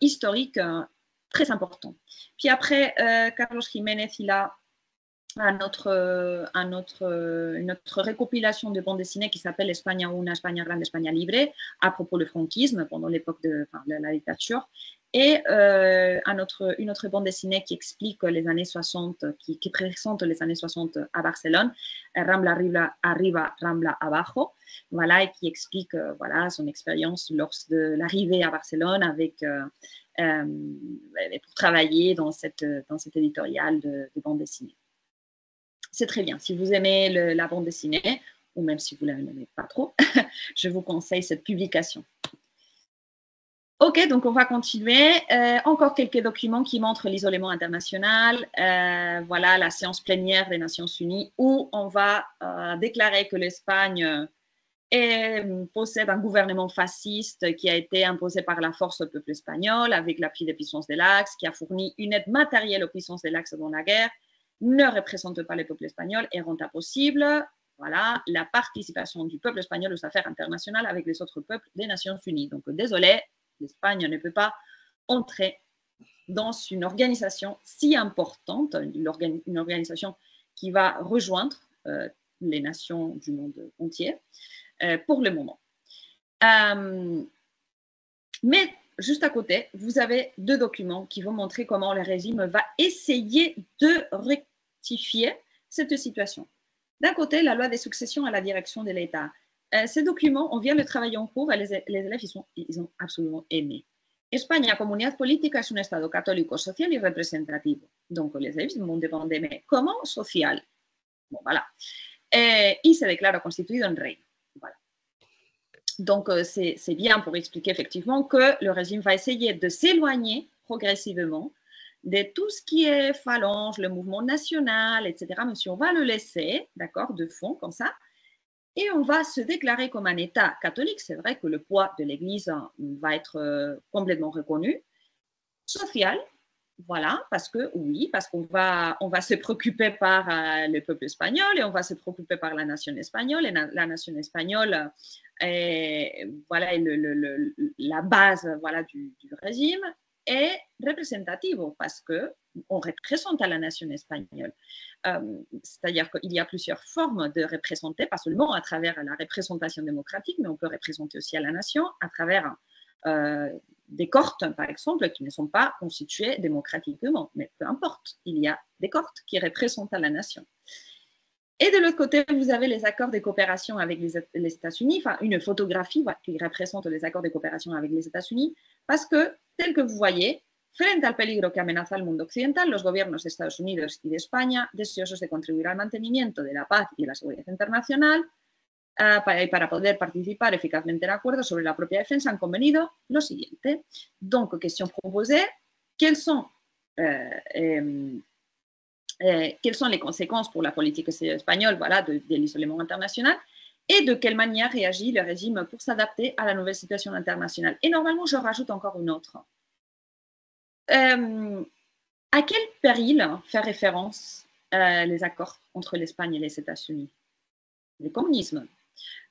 S2: historique très important. Puis après, Carlos Jiménez, il a une autre récompilation de bandes dessinées qui s'appelle España Una, España Grande, España Libre, à propos du franquisme pendant l'époque de la dictature. Et une autre bande dessinée qui explique les années 60, qui présente les années 60 à Barcelone, Rambla Arriba, Rambla Abajo, voilà, et qui explique voilà, son expérience lors de l'arrivée à Barcelone pour travailler dans cet éditorial de bande dessinée. C'est très bien. Si vous aimez la bande dessinée, ou même si vous ne l'aimez pas trop, je vous conseille cette publication. Ok, donc on va continuer. Encore quelques documents qui montrent l'isolement international. Voilà la séance plénière des Nations Unies où on va déclarer que l'Espagne possède un gouvernement fasciste qui a été imposé par la force au peuple espagnol avec l'appui des puissances de l'Axe, qui a fourni une aide matérielle aux puissances de l'Axe dans la guerre, ne représente pas le peuple espagnol et rend impossible voilà, la participation du peuple espagnol aux affaires internationales avec les autres peuples des Nations Unies. Donc, désolé, l'Espagne ne peut pas entrer dans une organisation si importante, une organisation qui va rejoindre les nations du monde entier pour le moment. Mais juste à côté, vous avez 2 documents qui vont montrer comment le régime va essayer de rectifier cette situation. D'un côté, la loi des successions à la direction de l'État. Ces documents, on vient de travailler en cours et les élèves, ils ont absolument aimé. España, comunidad política, es un Estado católico, social y representativo. Donc, les élèves m'ont demandé, mais comment social? Bon, voilà. Y se declara constituido en reino. Voilà. Donc, c'est bien pour expliquer effectivement que le régime va essayer de s'éloigner progressivement de tout ce qui est phalange, le mouvement national, etc. Mais si on va le laisser, d'accord, de fond, comme ça, et on va se déclarer comme un État catholique, c'est vrai que le poids de l'Église va être complètement reconnu, social, Voilà, parce qu'on va se préoccuper par le peuple espagnol et on va se préoccuper par la nation espagnole. Et la nation espagnole est, voilà, la base voilà, du régime est représentative parce qu'on représente à la nation espagnole. C'est-à-dire qu'il y a plusieurs formes de représenter, pas seulement à travers la représentation démocratique, mais on peut représenter aussi à la nation à travers des cohortes, par exemple, qui ne sont pas constituées démocratiquement, mais peu importe, il y a des cohortes qui représentent à la nation. Et de l'autre côté, vous avez les accords de coopération avec les États-Unis, enfin une photographie qui représente les accords de coopération avec les États-Unis, parce que, tel que vous voyez, frente al peligro que amenaza al mundo occidental, los gobiernos de Estados Unidos y de España, deseosos de contribuir al mantenimiento de la paz y de la seguridad internacional, para poder participar eficazmente en acuerdos sobre la propia defensa, han convenido lo siguiente. Donc, question proposée, quelles sont les conséquences pour la politique espagnole voilà, de l'isolement international et de quelle manière réagit le régime pour s'adapter à la nouvelle situation internationale. Et normalement, je rajoute encore une autre. À quel péril fait référence les accords entre l'Espagne et les États-Unis? Le communisme.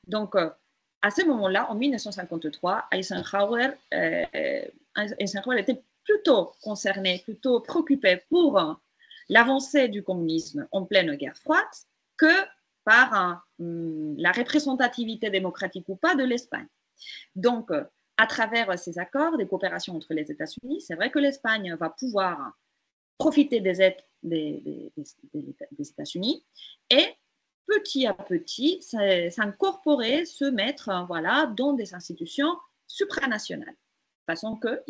S2: Donc, à ce moment-là, en 1953, Eisenhower était plutôt concerné, plutôt préoccupé pour l'avancée du communisme en pleine guerre froide que par la représentativité démocratique ou pas de l'Espagne. Donc, à travers ces accords de coopération entre les États-Unis, c'est vrai que l'Espagne va pouvoir profiter des aides des États-Unis et petit à petit s'incorporer, se mettre voilà, dans des institutions supranationales, de façon que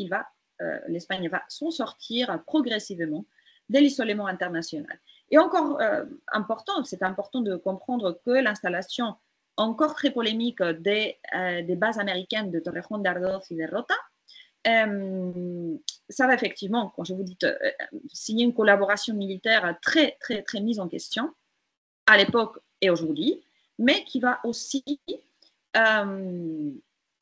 S2: l'Espagne va s'en sortir progressivement de l'isolement international. Et encore c'est important de comprendre que l'installation encore très polémique des bases américaines de Torrejón de Ardoz et de Rota, ça va effectivement, quand je vous dis, signer une collaboration militaire très, très, très mise en question à l'époque et aujourd'hui, mais qui va aussi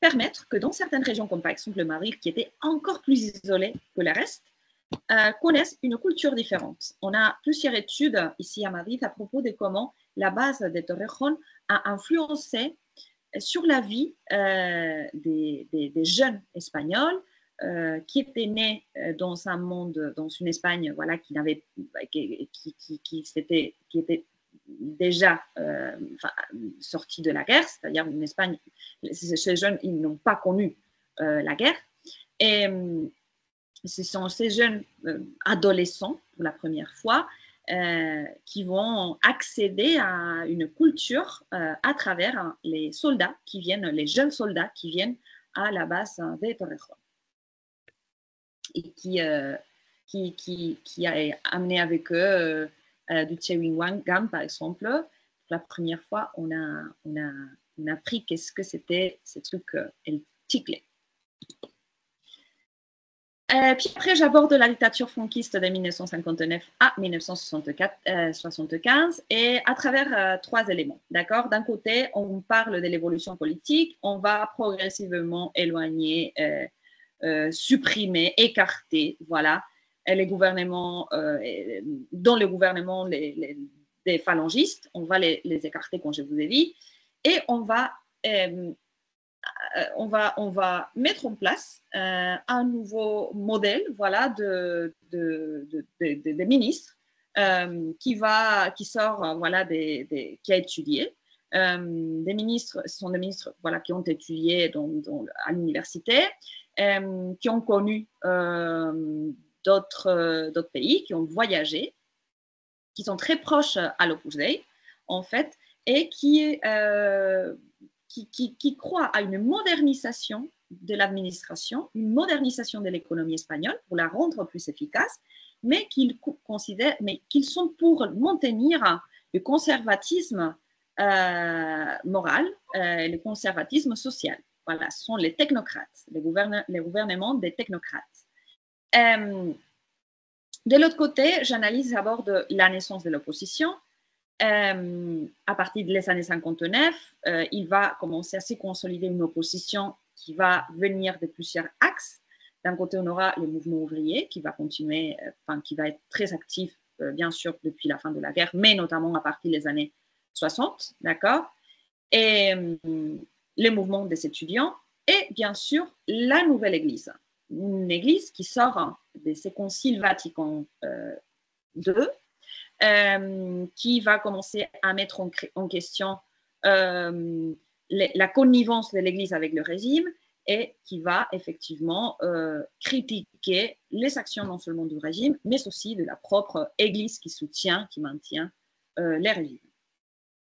S2: permettre que dans certaines régions, comme par exemple le Magreb, qui était encore plus isolé que le reste, connaissent une culture différente. On a plusieurs études ici à Madrid à propos de comment la base de Torrejón a influencé sur la vie des jeunes espagnols qui étaient nés dans un monde, dans une Espagne voilà, qui était déjà sortie de la guerre, c'est-à-dire une Espagne, ces jeunes, ils n'ont pas connu la guerre. Et ce sont ces jeunes adolescents, pour la première fois, qui vont accéder à une culture à travers les soldats qui viennent, les jeunes soldats qui viennent à la base de Torrejón. Et qui a amené avec eux du chewing gum, par exemple. Pour la première fois, on a appris qu'est-ce que c'était ce truc, el chicle. Puis après, j'aborde la dictature franquiste de 1959 à 1975 et à travers trois éléments. D'accord? D'un côté, on parle de l'évolution politique, on va progressivement éloigner, supprimer, écarter, voilà, les gouvernements, dans le gouvernement des phalangistes, on va les écarter, comme je vous ai dit, et on va mettre en place un nouveau modèle voilà, de ministres qui sort voilà, qui a étudié. Des ministres, ce sont des ministres voilà, qui ont étudié à l'université, qui ont connu d'autres pays, qui ont voyagé, qui sont très proches à l'opposé, en fait, et qui croient à une modernisation de l'administration, une modernisation de l'économie espagnole pour la rendre plus efficace, mais qu'ils sont pour maintenir le conservatisme moral, le conservatisme social. Voilà, ce sont les technocrates, les gouvernements des technocrates. De l'autre côté, j'analyse d'abord la naissance de l'opposition. À partir des années 59, il va commencer à se consolider une opposition qui va venir de plusieurs axes. D'un côté, on aura le mouvement ouvrier qui va continuer, qui va être très actif, bien sûr, depuis la fin de la guerre, mais notamment à partir des années 60, d'accord? Et les mouvements des étudiants et bien sûr la nouvelle Église. Une Église qui sort de ces conciles Vatican II, qui va commencer à mettre en question la connivence de l'Église avec le régime et qui va effectivement critiquer les actions non seulement du régime, mais aussi de la propre Église qui soutient, qui maintient les régimes.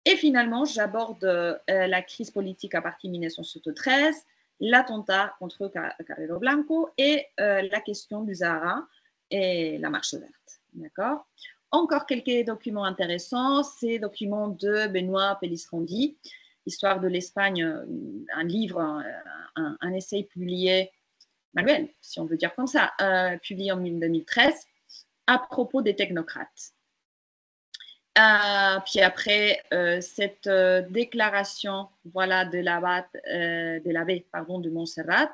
S2: Et finalement, j'aborde la crise politique à partir de 1973, l'attentat contre Carrero Blanco et la question du Sahara et la marche verte. D'accord? Encore quelques documents intéressants, ces documents de Benoît Pellistrandi, Histoire de l'Espagne, un livre, un essai publié, manuel, si on veut dire comme ça, publié en 2013, à propos des technocrates. Puis après, cette déclaration voilà, de l'abbé de Montserrat,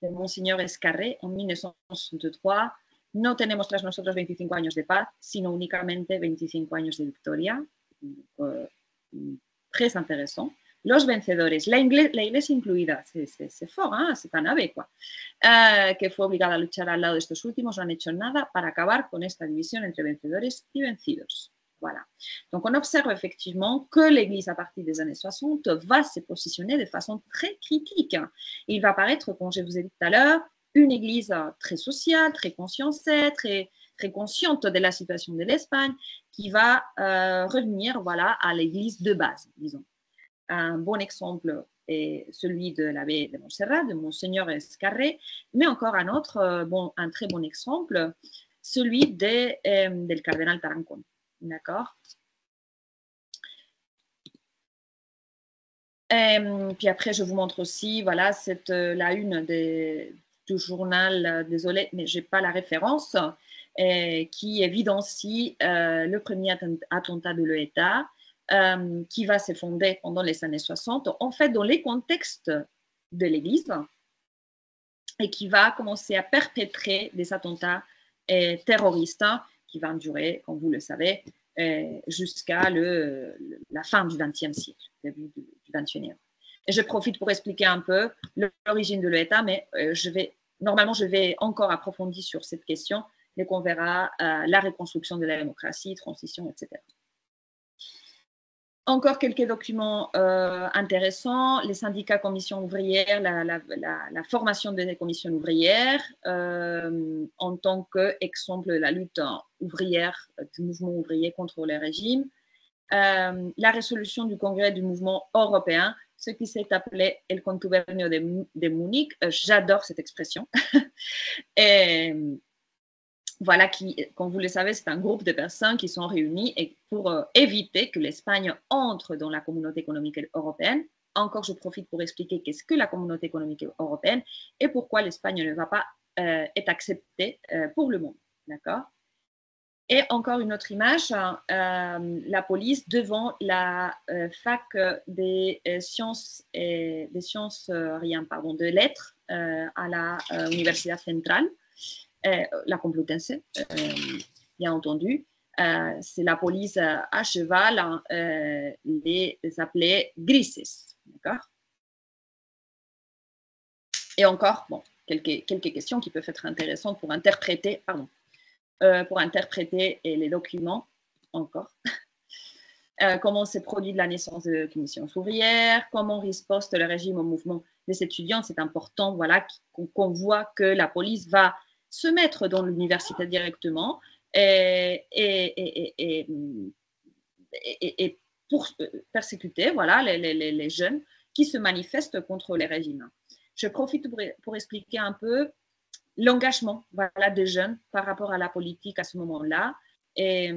S2: de Monseigneur Escarré, en 1963, no tenemos tras nosotros 25 años de paz, sino únicamente 25 años de victoria. Très intéressant. Los vencedores, la iglesia incluida, c'est fort, hein, c'est un abbé, quoi, que fue obligada a luchar al lado de estos últimos, no han hecho nada para acabar con esta división entre vencedores y vencidos. Voilà. Donc, on observe effectivement que l'Église, à partir des années 60, va se positionner de façon très critique. Il va paraître, comme je vous ai dit tout à l'heure, une Église très sociale, très consciencée, très consciente de la situation de l'Espagne, qui va revenir voilà, à l'Église de base, disons. Un bon exemple est celui de l'abbé de Montserrat, de Monseigneur Escarré, mais encore un autre, un très bon exemple, celui del cardinal Tarancón. D'accord. Puis après, je vous montre aussi, voilà, la une du journal, désolé, mais je n'ai pas la référence, qui évidencie le premier attentat de l'État, qui va se fonder pendant les années 60, en fait, dans les contextes de l'Église, et qui va commencer à perpétrer des attentats terroristes qui vont durer, comme vous le savez, jusqu'à la fin du XXe siècle, début du XXIe. Et je profite pour expliquer un peu l'origine de l'État, mais normalement, je vais encore approfondir sur cette question, dès qu'on verra la reconstruction de la démocratie, transition, etc. Encore quelques documents intéressants, les syndicats commissions ouvrières, la formation des commissions ouvrières en tant qu'exemple de la lutte ouvrière, du mouvement ouvrier contre le régime, la résolution du congrès du mouvement européen, ce qui s'est appelé El Contubernio de Munich, j'adore cette expression, et voilà, comme vous le savez, c'est un groupe de personnes qui sont réunies et pour éviter que l'Espagne entre dans la communauté économique européenne. Encore, je profite pour expliquer qu'est-ce que la communauté économique européenne et pourquoi l'Espagne ne va pas être acceptée pour le monde. D'accord? Et encore une autre image, la police devant la fac des sciences, de lettres à la Universidad Central. La Complutense, bien entendu, c'est la police à cheval, les appelés grises, d'accord? Et encore, bon, quelques questions qui peuvent être intéressantes pour interpréter, les documents, encore. Comment s'est produite la naissance de la commission ouvrière, comment riposte le régime au mouvement des étudiants, c'est important, voilà, qu'on voit que la police va se mettre dans l'université directement et pour persécuter voilà, les jeunes qui se manifestent contre les régimes. Je profite pour expliquer un peu l'engagement voilà, des jeunes par rapport à la politique à ce moment-là et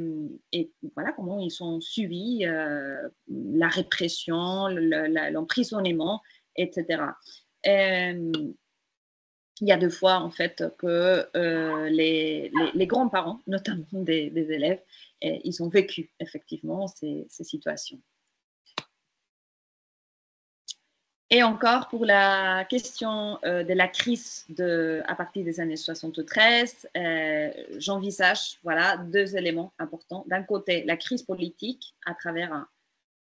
S2: voilà comment ils sont suivis, la répression, l'emprisonnement, etc. Il y a deux fois, en fait, que les grands-parents, notamment des élèves, ils ont vécu, effectivement, ces situations. Et encore pour la question de la crise à partir des années 73, j'envisage voilà, 2 éléments importants. D'un côté, la crise politique à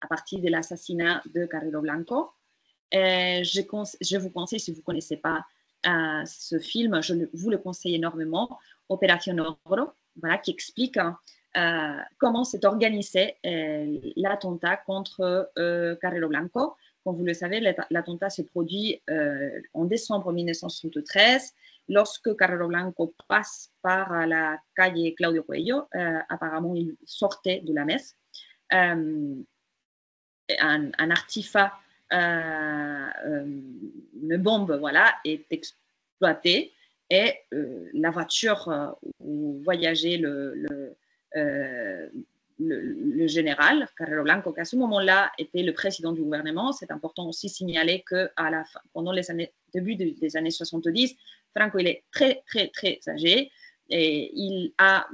S2: partir de l'assassinat de Carrero Blanco. Je vous conseille, si vous ne connaissez pas ce film, je vous le conseille énormément, Opération Oro, voilà, qui explique comment s'est organisé l'attentat contre Carrero Blanco. Comme vous le savez, l'attentat s'est produit en décembre 1973, lorsque Carrero Blanco passe par la calle Claudio Coelho. Apparemment, il sortait de la messe. Un artefact, une bombe, voilà, est exploitée et la voiture où voyageait le général Carrero Blanco, qui à ce moment-là était le président du gouvernement. C'est important aussi de signaler que pendant les début des années 70, Franco il est très, très, très âgé et il a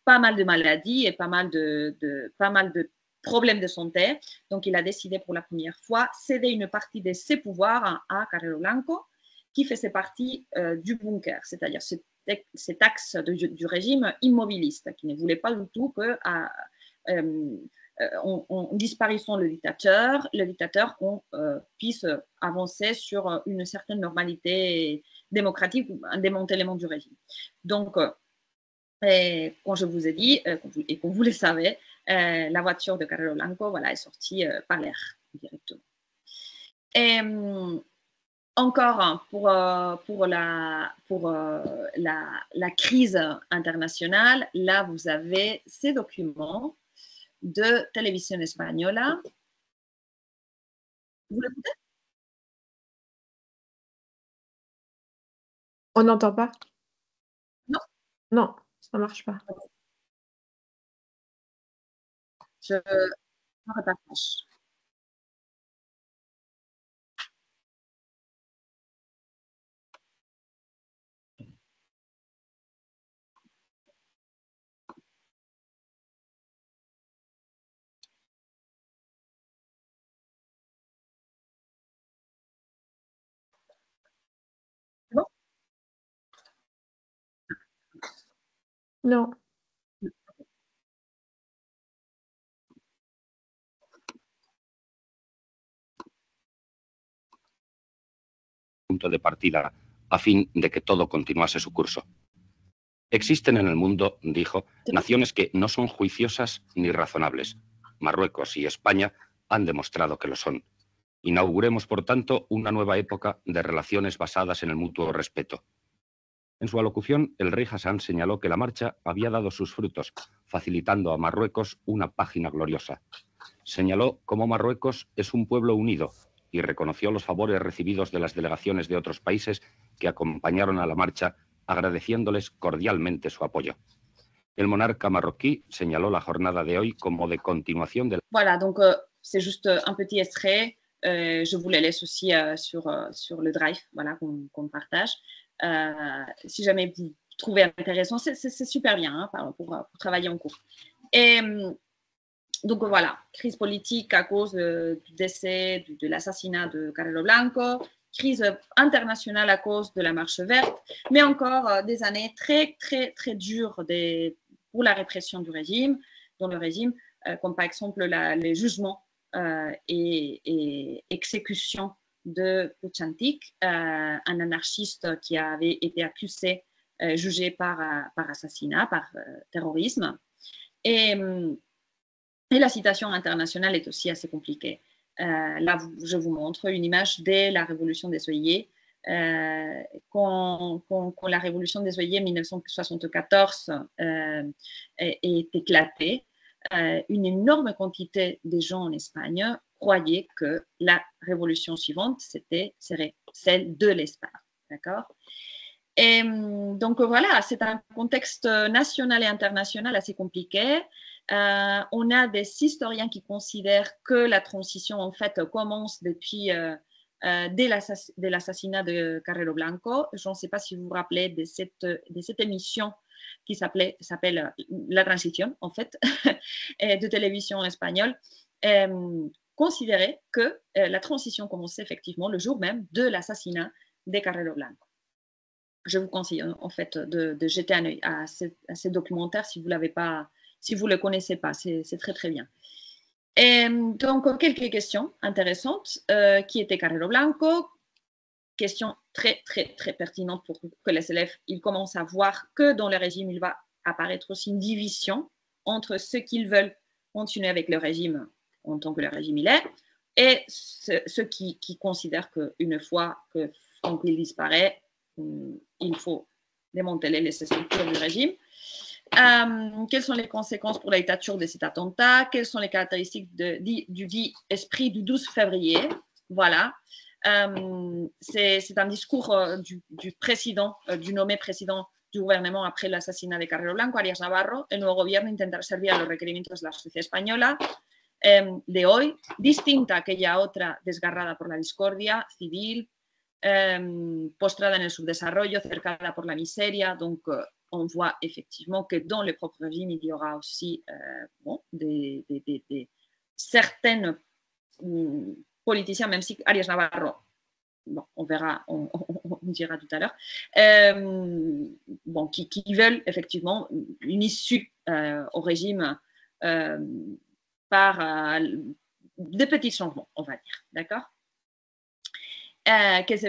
S2: pas mal de maladies et pas mal de problèmes de santé. Donc, il a décidé pour la première fois céder une partie de ses pouvoirs à Carrero Blanco, qui faisait partie du bunker, c'est-à-dire cet axe du régime immobiliste, qui ne voulait pas du tout que, en disparaissant le dictateur on puisse avancer sur une certaine normalité démocratique, un démantèlement du régime. Donc, comme je vous ai dit, et comme vous le savez, la voiture de Carrero Blanco voilà, est sortie par l'air directement. Et encore pour la crise internationale, là vous avez ces documents de Télévision Española. Vous l'écoutez?
S1: On n'entend pas?
S2: Non.
S1: Non, ça ne marche pas.
S2: Je repartage. Bon.
S1: Non.
S4: Punto de partida a fin de que todo continuase su curso. Existen en el mundo, dijo, naciones que no son juiciosas ni razonables. Marruecos y España han demostrado que lo son. Inauguremos, por tanto, una nueva época de relaciones basadas en el mutuo respeto. En su alocución, el rey Hassan señaló que la marcha había dado sus frutos, facilitando a Marruecos una página gloriosa. Señaló cómo Marruecos es un pueblo unido y reconoció los favores recibidos de las delegaciones de otros países que acompañaron a la marcha, agradeciéndoles cordialmente su apoyo. El monarca marroquí señaló la jornada de hoy como de continuación de...
S2: Voilà, donc c'est juste un petit extrait. Je vous le laisse aussi sur le drive, voilà, qu'on partage. Si jamais vous trouvez intéressant, c'est super bien hein, pour travailler en cours. Et donc voilà, crise politique à cause du décès, de l'assassinat de Carrero Blanco, crise internationale à cause de la marche verte, mais encore des années très, très, très dures pour la répression du régime, dans le régime, comme par exemple les jugements et exécutions de Puchantik, un anarchiste qui avait été accusé, jugé par assassinat, par terrorisme. Et la situation internationale est aussi assez compliquée. Là, je vous montre une image dès la Révolution des Œillets. Quand la Révolution des Œillets 1974 est éclatée, une énorme quantité de gens en Espagne croyaient que la révolution suivante serait celle de l'Espagne. D'accord ? Et donc voilà, c'est un contexte national et international assez compliqué. On a des historiens qui considèrent que la transition en fait commence depuis dès l'assassinat de Carrero Blanco. Je ne sais pas si vous vous rappelez de cette émission qui s'appelle La Transition en fait de télévision espagnole. considérer que la transition commençait effectivement le jour même de l'assassinat de Carrero Blanco. Je vous conseille en fait de jeter un œil à ces documentaires si vous l'avez pas, si vous ne le connaissez pas, c'est très très bien. Et donc, quelques questions intéressantes. Qui était Carrero Blanco? Question très très très pertinente pour que les élèves ils commencent à voir que dans le régime, il va apparaître aussi une division entre ceux qui veulent continuer avec le régime en tant que le régime il est, et ceux qui considèrent qu'une fois que Franco disparaît, il faut démanteler les structures du régime. Quelles sont les conséquences pour la dictature de cet attentat? Quelles sont les caractéristiques du dit esprit du 12 février? Voilà. C'est un discours du président, du nommé président du gouvernement après l'assassinat de Carrero Blanco, Arias Navarro. El nuevo gobierno intentará servir a los requerimientos de la sociedad española de hoy, distinta a aquella otra desgarrada por la discordia civil, postrada en el subdesarrollo, cercada por la miseria. Donc, on voit effectivement que dans le propre régime, il y aura aussi certaines politiciens, même si Arias Navarro, bon, on verra, on dira tout à l'heure, bon, qui veulent effectivement une issue au régime par de petits changements, on va dire, d'accord? Quel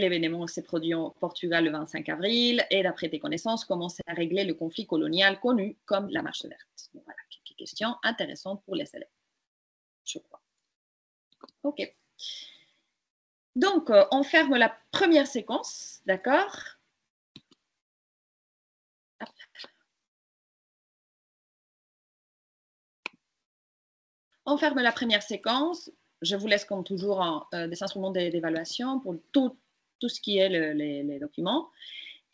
S2: événement s'est produit au Portugal le 25 avril et d'après tes connaissances, comment s'est réglé le conflit colonial connu comme la Marche verte? Donc, voilà, quelques questions intéressantes pour les élèves, je crois. Ok. Donc, on ferme la première séquence, d'accord? On ferme la première séquence. Je vous laisse comme toujours des instruments d'évaluation pour tout ce qui est les documents.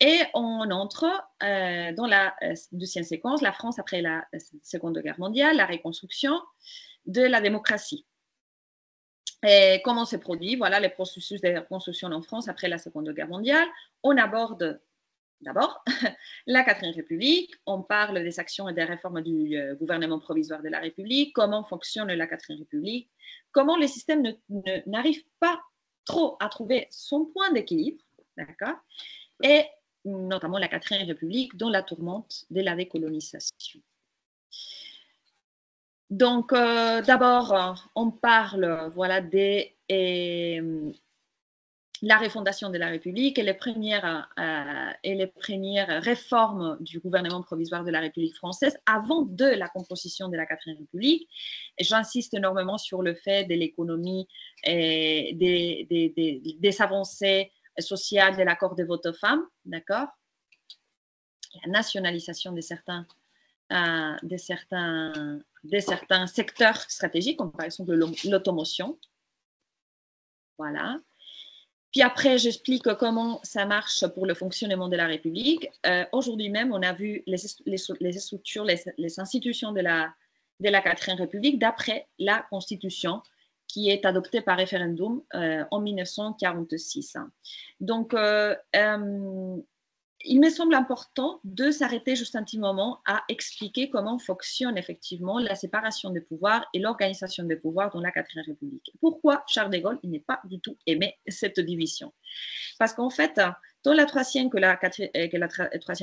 S2: Et on entre dans la deuxième séquence, la France après la Seconde Guerre mondiale, la reconstruction de la démocratie. Et comment se produit, voilà, les processus de reconstruction en France après la Seconde Guerre mondiale. On aborde d'abord la 4e République, on parle des actions et des réformes du gouvernement provisoire de la République, comment fonctionne la 4e République, comment le système n'arrive pas trop à trouver son point d'équilibre, d'accord, et notamment la 4e République dans la tourmente de la décolonisation. Donc, d'abord, on parle voilà, de la refondation de la République et les premières réformes du gouvernement provisoire de la République française avant de la composition de la 4e République. J'insiste énormément sur le fait de l'économie et des avancées sociales de l'accord de vote aux femmes, d'accord? La nationalisation de certains secteurs stratégiques, comme par exemple l'automotion. Voilà. Puis après, j'explique comment ça marche pour le fonctionnement de la République. Aujourd'hui même, on a vu les structures, les institutions de la 4e République d'après la Constitution qui est adoptée par référendum en 1946. Donc, il me semble important de s'arrêter juste un petit moment à expliquer comment fonctionne effectivement la séparation des pouvoirs et l'organisation des pouvoirs dans la 4e République. Pourquoi Charles de Gaulle il n'est pas du tout aimé cette division? Parce qu'en fait, dans la 3e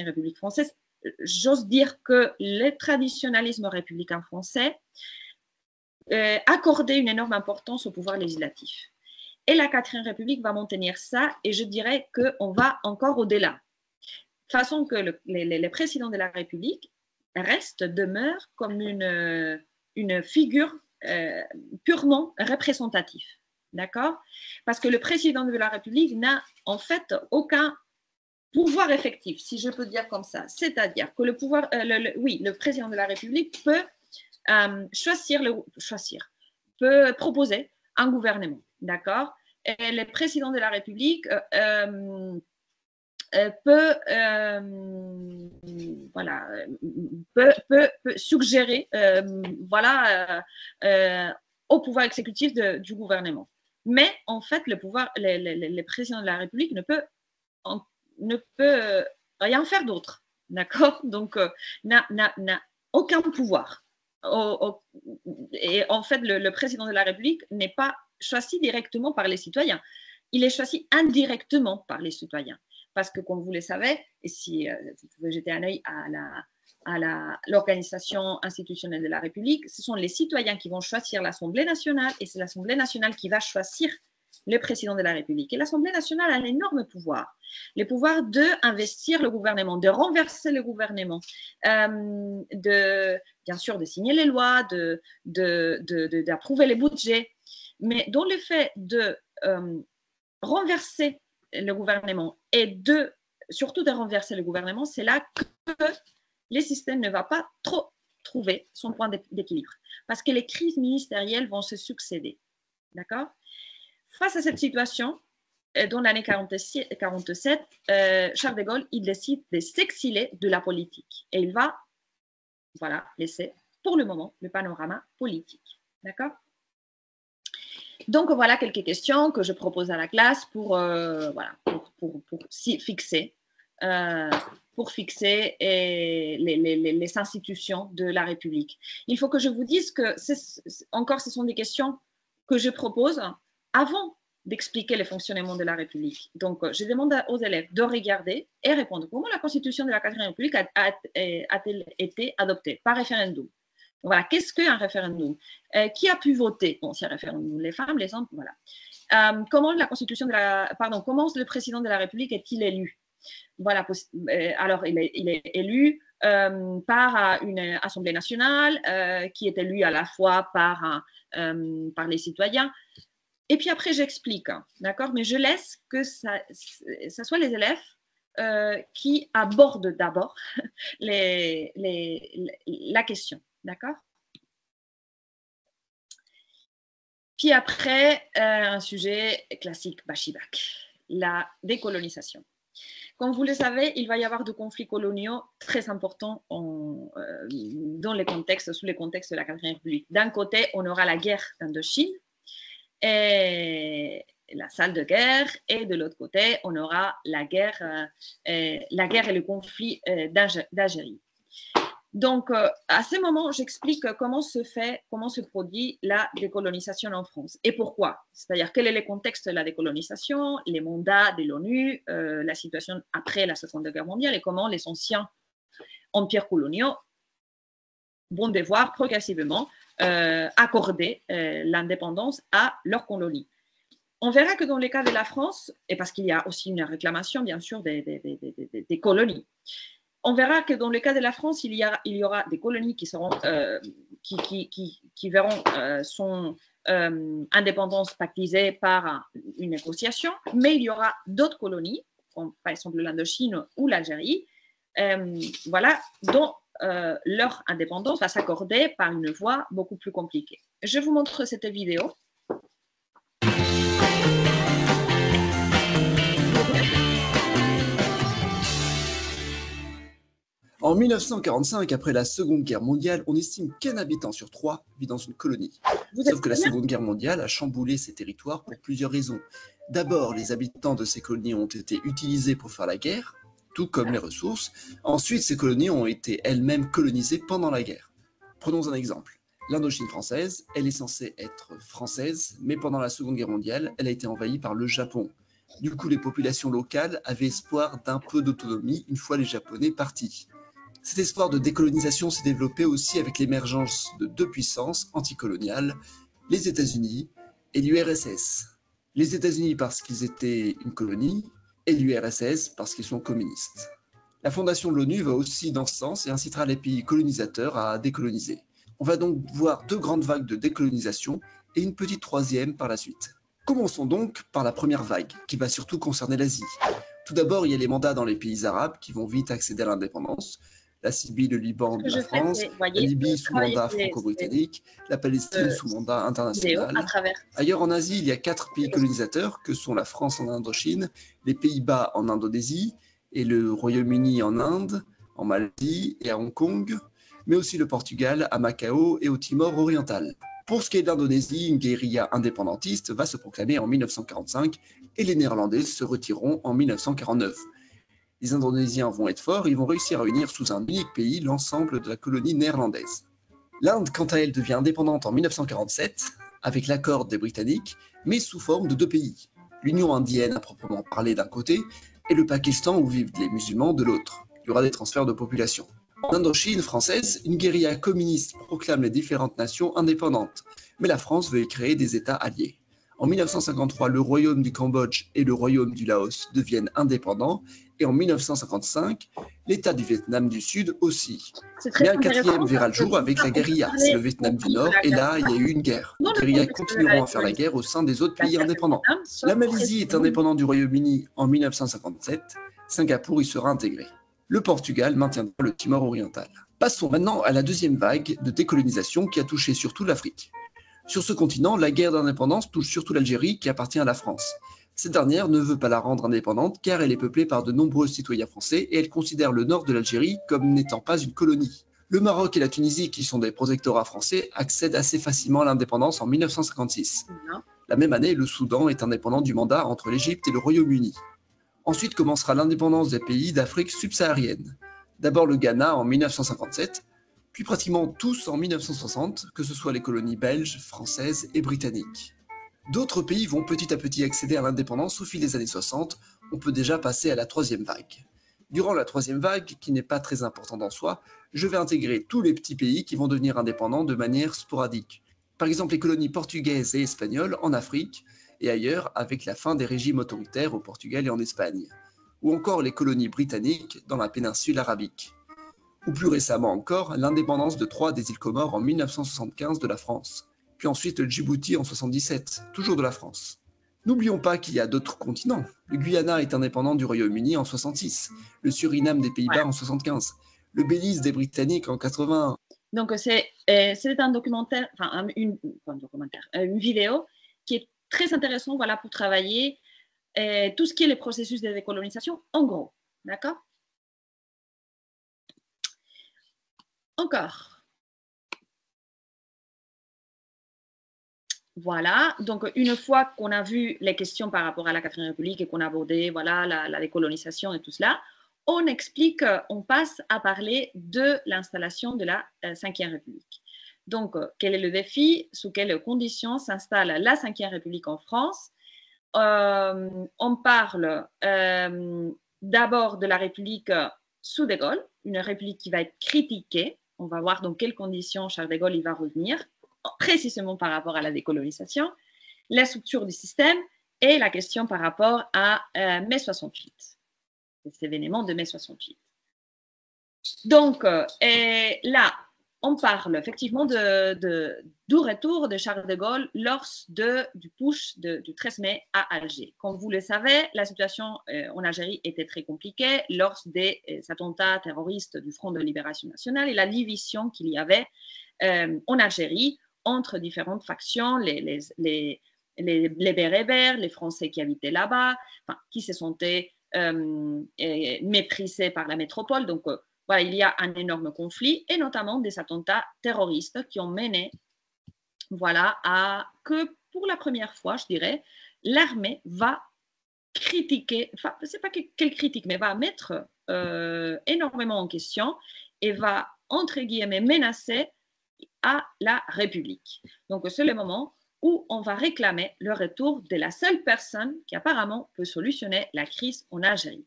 S2: République française, j'ose dire que le traditionnalisme républicain français accordait une énorme importance au pouvoir législatif. Et la 4e République va maintenir ça, et je dirais qu'on va encore au-delà. Façon que les présidents de la République demeurent comme une figure purement représentative, d'accord? Parce que le président de la République n'a en fait aucun pouvoir effectif, si je peux dire comme ça. C'est-à-dire que le président de la République peut peut proposer un gouvernement, d'accord? Et le président de la République peut suggérer au pouvoir exécutif du gouvernement. Mais en fait, le président de la République ne peut rien faire d'autre, d'accord? Donc, n'a aucun pouvoir, et en fait, le président de la République n'est pas choisi directement par les citoyens. Il est choisi indirectement par les citoyens. Parce que, comme vous le savez, et si vous pouvez jeter un œil à l'organisation institutionnelle de la République, ce sont les citoyens qui vont choisir l'Assemblée nationale et c'est l'Assemblée nationale qui va choisir le président de la République. Et l'Assemblée nationale a l'énorme pouvoir, le pouvoir d'investir le gouvernement, de renverser le gouvernement, bien sûr de signer les lois, d'approuver les budgets, mais dans le fait de renverser le gouvernement et surtout de renverser le gouvernement, c'est là que le système ne va pas trop trouver son point d'équilibre parce que les crises ministérielles vont se succéder. D'accord ? Face à cette situation, dans l'année 1947, Charles de Gaulle il décide de s'exiler de la politique et il va laisser pour le moment le panorama politique. D'accord ? Donc, voilà quelques questions que je propose à la classe pour fixer les institutions de la République. Il faut que je vous dise que, ce sont des questions que je propose avant d'expliquer le fonctionnement de la République. Donc, je demande aux élèves de regarder et répondre comment la Constitution de la 4e République a-t-elle été adoptée par référendum. Voilà, qu'est-ce qu'un référendum? Qui a pu voter? Bon, c'est un référendum, les femmes, les hommes, voilà. Comment le président de la République est-il élu? Voilà, alors il est élu par une Assemblée nationale qui est élue à la fois par les citoyens. Et puis après, j'explique, d'accord? Mais je laisse que ça soit les élèves qui abordent d'abord la question. D'accord? Puis après, un sujet classique, Bachibac, la décolonisation. Comme vous le savez, il va y avoir des conflits coloniaux très importants sous les contextes de la 4e République. D'un côté, on aura la guerre d'Indochine, et la salle de guerre, et de l'autre côté, on aura la guerre et le conflit d'Algérie. Donc, à ce moment, j'explique comment se produit la décolonisation en France et pourquoi. C'est-à-dire, quel est le contexte de la décolonisation, les mandats de l'ONU, la situation après la Seconde Guerre mondiale et comment les anciens empires coloniaux vont devoir progressivement accorder l'indépendance à leurs colonies. On verra que dans le cas de la France, et parce qu'il y a aussi une réclamation, bien sûr, des colonies, on verra que dans le cas de la France, il y aura des colonies qui verront son indépendance pactisée par une négociation, mais il y aura d'autres colonies, comme par exemple l'Indochine ou l'Algérie, dont leur indépendance va s'accorder par une voie beaucoup plus compliquée. Je vous montre cette vidéo.
S5: En 1945, après la Seconde Guerre mondiale, on estime qu'un habitant sur 3 vit dans une colonie. Sauf que la Seconde Guerre mondiale a chamboulé ces territoires pour plusieurs raisons. D'abord, les habitants de ces colonies ont été utilisés pour faire la guerre, tout comme les ressources. Ensuite, ces colonies ont été elles-mêmes colonisées pendant la guerre. Prenons un exemple. L'Indochine française, elle est censée être française, mais pendant la Seconde Guerre mondiale, elle a été envahie par le Japon. Du coup, les populations locales avaient espoir d'un peu d'autonomie une fois les Japonais partis. Cet espoir de décolonisation s'est développé aussi avec l'émergence de deux puissances anticoloniales, les États-Unis et l'URSS. Les États-Unis parce qu'ils étaient une colonie et l'URSS parce qu'ils sont communistes. La fondation de l'ONU va aussi dans ce sens et incitera les pays colonisateurs à décoloniser. On va donc voir deux grandes vagues de décolonisation et une petite troisième par la suite. Commençons donc par la première vague, qui va surtout concerner l'Asie. Tout d'abord, il y a les mandats dans les pays arabes qui vont vite accéder à l'indépendance. La Syrie, le Liban de la France, la Libye sous mandat franco-britannique, la Palestine sous mandat international. Ailleurs en Asie, il y a 4 pays colonisateurs que sont la France en Indochine, les Pays-Bas en Indonésie et le Royaume-Uni en Inde, en Malaisie et à Hong Kong, mais aussi le Portugal à Macao et au Timor oriental. Pour ce qui est de l'Indonésie, une guérilla indépendantiste va se proclamer en 1945 et les Néerlandais se retireront en 1949. Les Indonésiens vont être forts, ils vont réussir à unir sous un unique pays l'ensemble de la colonie néerlandaise. L'Inde, quant à elle, devient indépendante en 1947, avec l'accord des Britanniques, mais sous forme de 2 pays. L'Union indienne à proprement parler d'un côté, et le Pakistan où vivent les musulmans de l'autre. Il y aura des transferts de population. En Indochine française, une guérilla communiste proclame les différentes nations indépendantes, mais la France veut y créer des États alliés. En 1953, le royaume du Cambodge et le royaume du Laos deviennent indépendants, et en 1955, l'État du Vietnam du Sud aussi. Mais un quatrième verra le jour avec la guérilla, c'est le Vietnam du Nord, et là, il y a eu une guerre. Les guérillas continueront à faire la guerre au sein des autres pays indépendants. La Malaisie est indépendante du Royaume-Uni en 1957, Singapour y sera intégré. Le Portugal maintiendra le Timor oriental. Passons maintenant à la deuxième vague de décolonisation qui a touché surtout l'Afrique. Sur ce continent, la guerre d'indépendance touche surtout l'Algérie qui appartient à la France. Cette dernière ne veut pas la rendre indépendante car elle est peuplée par de nombreux citoyens français et elle considère le nord de l'Algérie comme n'étant pas une colonie. Le Maroc et la Tunisie, qui sont des protectorats français, accèdent assez facilement à l'indépendance en 1956. La même année, le Soudan est indépendant du mandat entre l'Égypte et le Royaume-Uni. Ensuite commencera l'indépendance des pays d'Afrique subsaharienne. D'abord le Ghana en 1957, puis pratiquement tous en 1960, que ce soit les colonies belges, françaises et britanniques. D'autres pays vont petit à petit accéder à l'indépendance au fil des années 60, on peut déjà passer à la troisième vague. Durant la troisième vague, qui n'est pas très importante en soi, je vais intégrer tous les petits pays qui vont devenir indépendants de manière sporadique. Par exemple les colonies portugaises et espagnoles en Afrique et ailleurs avec la fin des régimes autoritaires au Portugal et en Espagne, ou encore les colonies britanniques dans la péninsule arabique. Ou plus récemment encore, l'indépendance de 3 des îles Comores en 1975 de la France, puis ensuite le Djibouti en 1977, toujours de la France. N'oublions pas qu'il y a d'autres continents. Le Guyana est indépendant du Royaume-Uni en 1966, le Suriname des Pays-Bas en 1975, le Belize des Britanniques en 1981.
S2: Donc, c'est un documentaire, enfin, une vidéo qui est très intéressante voilà, pour travailler tout ce qui est le processus de décolonisation en gros. D'accord? Encore. Voilà, donc une fois qu'on a vu les questions par rapport à la 4e République et qu'on a abordé voilà, la décolonisation et tout cela, on explique, on passe à parler de l'installation de la 5e République. Donc, quel est le défi? Sous quelles conditions s'installe la 5e République en France? On parle d'abord de la République sous de Gaulle, une République qui va être critiquée. On va voir dans quelles conditions Charles de Gaulle y va revenir, précisément par rapport à la décolonisation, la structure du système et la question par rapport à mai 68, cet événement de mai 68. Donc, là, on parle effectivement du retour de Charles de Gaulle lors du putsch du 13 mai à Alger. Comme vous le savez, la situation en Algérie était très compliquée lors des attentats terroristes du Front de Libération Nationale et la division qu'il y avait en Algérie entre différentes factions, les Bérébères, les Français qui habitaient là-bas, enfin, qui se sentaient méprisés par la métropole. Donc, voilà, il y a un énorme conflit et notamment des attentats terroristes qui ont mené voilà, à que pour la première fois, je dirais, l'armée va critiquer, enfin, c'est pas qu'elle critique, mais va mettre énormément en question et va, entre guillemets, menacer à la République. Donc, c'est le moment où on va réclamer le retour de la seule personne qui apparemment peut solutionner la crise en Algérie.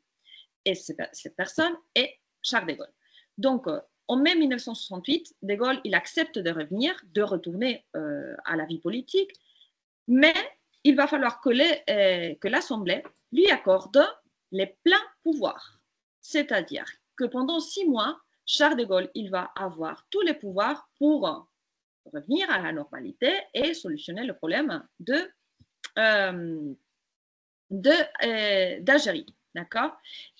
S2: Et cette personne est Charles de Gaulle. Donc, en mai 1968, de Gaulle, il accepte de revenir, de retourner à la vie politique, mais il va falloir que l'Assemblée lui accorde les pleins pouvoirs. C'est-à-dire que pendant 6 mois, Charles de Gaulle, il va avoir tous les pouvoirs pour revenir à la normalité et solutionner le problème d'Algérie. D'accord?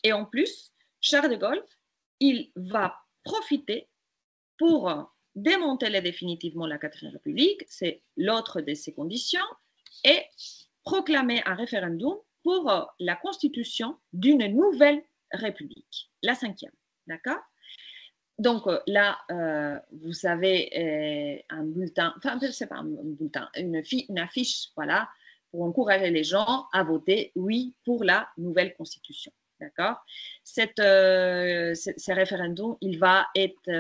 S2: Et en plus, Charles de Gaulle, il va profiter pour démanteler définitivement la 4e République, c'est l'autre de ses conditions, et proclamer un référendum pour la constitution d'une nouvelle République, la 5e. D'accord? Donc là, vous avez un bulletin, enfin, c'est pas un bulletin, une affiche, voilà, pour encourager les gens à voter oui pour la nouvelle constitution. D'accord? ce référendum, il va être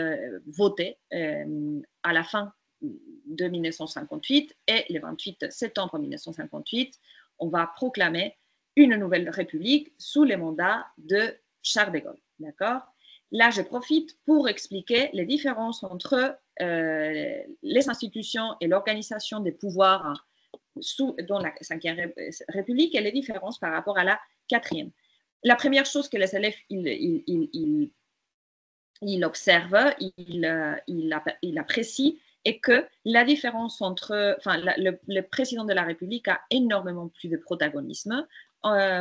S2: voté à la fin de 1958 et le 28 septembre 1958, on va proclamer une nouvelle république sous le mandat de Charles de Gaulle. D'accord? Là, je profite pour expliquer les différences entre les institutions et l'organisation des pouvoirs dans la 5e République et les différences par rapport à la 4e. La première chose que les élèves il observe, il apprécie, est que la différence entre, le président de la République a énormément plus de protagonisme,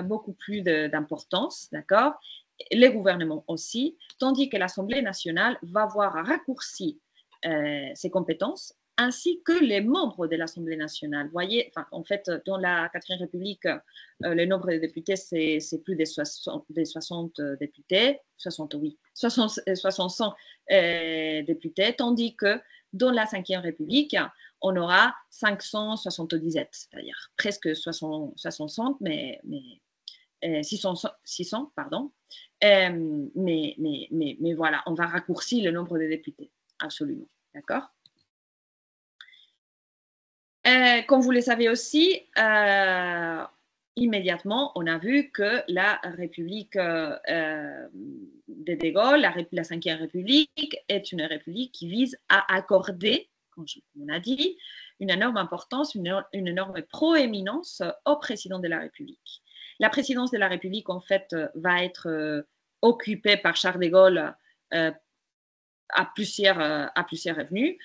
S2: beaucoup plus d'importance, d'accord? Les gouvernements aussi, tandis que l'Assemblée nationale va voir raccourci ses compétences, ainsi que les membres de l'Assemblée nationale. Vous voyez, en fait, dans la 4e République, le nombre de députés, c'est plus des 60 députés, 60 députés, tandis que dans la 5e République, on aura 577, c'est-à-dire presque 60, mais 600, pardon. Mais voilà, on va raccourcir le nombre de députés, absolument, d'accord? Comme vous le savez aussi, immédiatement, on a vu que la République de De Gaulle, la 5e République, est une république qui vise à accorder, comme on a dit, une énorme importance, une énorme proéminence au président de la République. La présidence de la République, en fait, va être occupée par Charles de Gaulle à plusieurs revenus.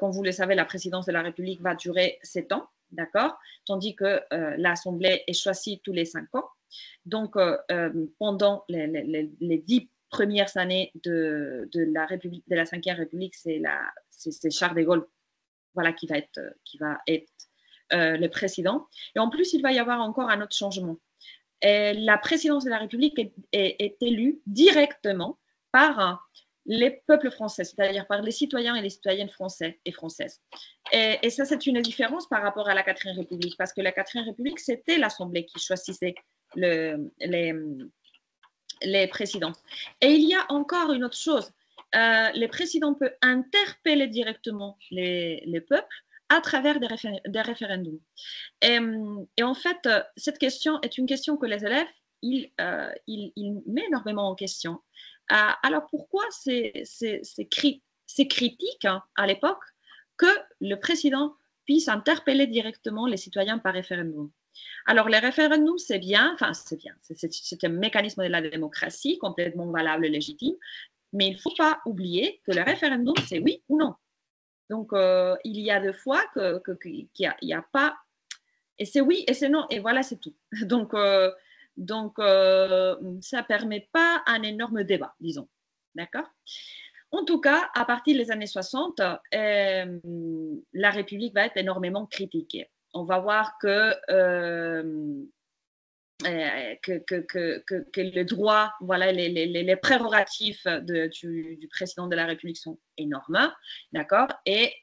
S2: Comme vous le savez, la présidence de la République va durer 7 ans, d'accord? Tandis que l'Assemblée est choisie tous les 5 ans. Donc, pendant les 10 premières années de la 5e République, c'est Charles de Gaulle, voilà, qui va être le président. Et en plus, il va y avoir encore un autre changement. La présidence de la République est élue directement par les peuples français, c'est-à-dire par les citoyens et les citoyennes français et françaises. Et ça, c'est une différence par rapport à la 4e République, parce que la 4e République, c'était l'Assemblée qui choisissait les présidents. Et il y a encore une autre chose. Les présidents peuvent interpeller directement les peuples à travers des référendums. Et en fait, cette question est une question que les élèves, ils mettent énormément en question. Alors, pourquoi c'est critique à l'époque que le président puisse interpeller directement les citoyens par référendum? Alors, les référendums, c'est bien, c'est un mécanisme de la démocratie complètement valable et légitime, mais il ne faut pas oublier que le référendum, c'est oui ou non. Donc, il y a des fois qu'il n'y a pas, et c'est oui et c'est non, et voilà, c'est tout. Donc, ça ne permet pas un énorme débat, disons. D'accord? En tout cas, à partir des années 60, la République va être énormément critiquée. On va voir que le droit, voilà, les prérogatives du président de la République sont énormes, d'accord? Et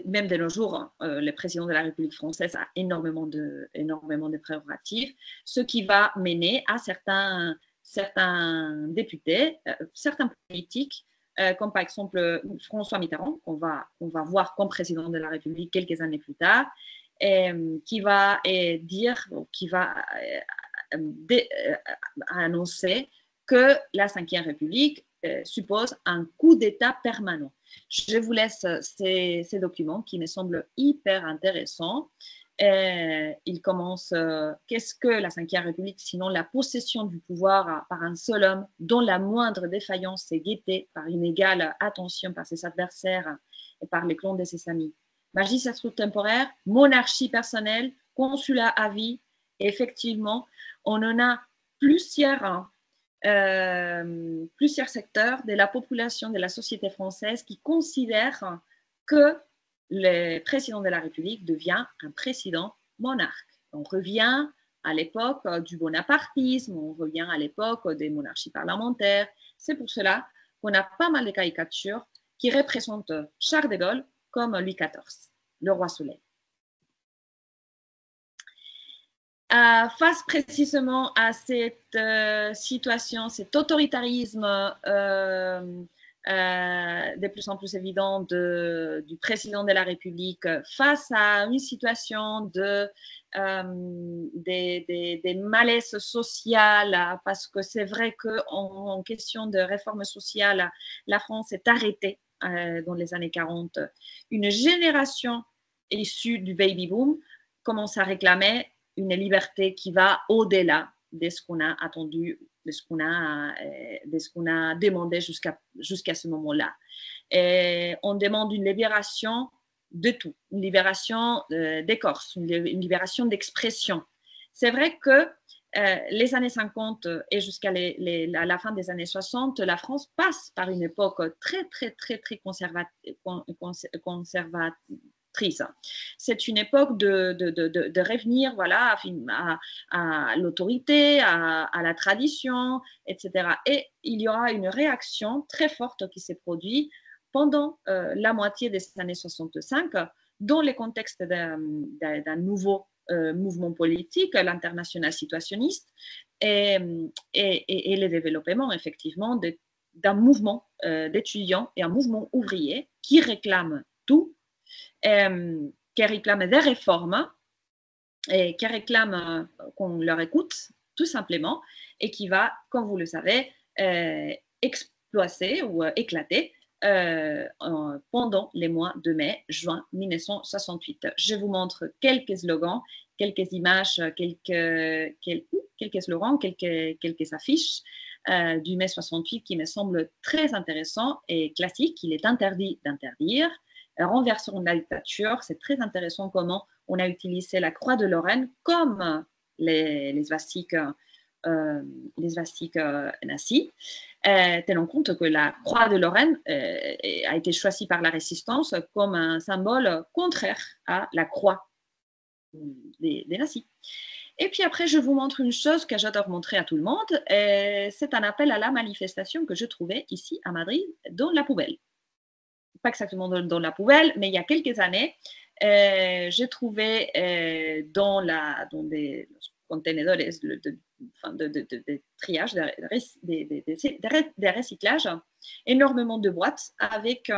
S2: même de nos jours, le président de la République française a énormément de prérogatives, ce qui va mener à certains députés, certains politiques, comme par exemple François Mitterrand, qu'on va voir comme président de la République quelques années plus tard, qui va annoncer que la 5e République suppose un coup d'État permanent. Je vous laisse ces documents qui me semblent hyper intéressants. Il commence qu'est-ce que la 5e République, sinon la possession du pouvoir par un seul homme dont la moindre défaillance est guettée par une égale attention par ses adversaires et par les clans de ses amis. Magistrature temporaire, monarchie personnelle, consulat à vie. Et effectivement, on en a plusieurs secteurs de la population de la société française qui considèrent que le président de la République devient un président monarque. On revient à l'époque du bonapartisme, on revient à l'époque des monarchies parlementaires. C'est pour cela qu'on a pas mal de caricatures qui représentent Charles de Gaulle comme Louis XIV, le roi soleil. face précisément à cette situation, cet autoritarisme de plus en plus évident du président de la République, face à une situation des malaises sociales, parce que c'est vrai qu'en question de réforme sociale, la France est arrêtée dans les années 40. Une génération issue du baby-boom commence à réclamer une liberté qui va au-delà de ce qu'on a attendu, de ce qu'on a demandé jusqu'à ce moment-là. On demande une libération de tout, une libération des Corses, une libération d'expression. C'est vrai que les années 50 et jusqu'à la fin des années 60, la France passe par une époque très conservatrice. C'est une époque de revenir voilà, à l'autorité, à la tradition, etc. Et il y aura une réaction très forte qui s'est produite pendant la moitié des années 65 dans le contexte d'un nouveau mouvement politique, l'international situationniste, et le développement effectivement d'un mouvement d'étudiants et un mouvement ouvrier qui réclame tout, qui réclame des réformes et qui réclame qu'on leur écoute tout simplement et qui va, comme vous le savez, exploser ou éclater pendant les mois de mai-juin 1968. Je vous montre quelques slogans, quelques images, quelques slogans, quelques affiches du mai 68 qui me semblent très intéressants et classiques. Il est interdit d'interdire. Renversons la dictature. C'est très intéressant comment on a utilisé la croix de Lorraine comme les swastiks nazis, tenant compte que la croix de Lorraine a été choisie par la résistance comme un symbole contraire à la croix des nazis. Et puis après, je vous montre une chose que j'adore montrer à tout le monde. C'est un appel à la manifestation que je trouvais ici à Madrid dans la poubelle. Pas exactement dans la poubelle, mais il y a quelques années, j'ai trouvé dans des contenedores de triage, de recyclage, énormément de boîtes avec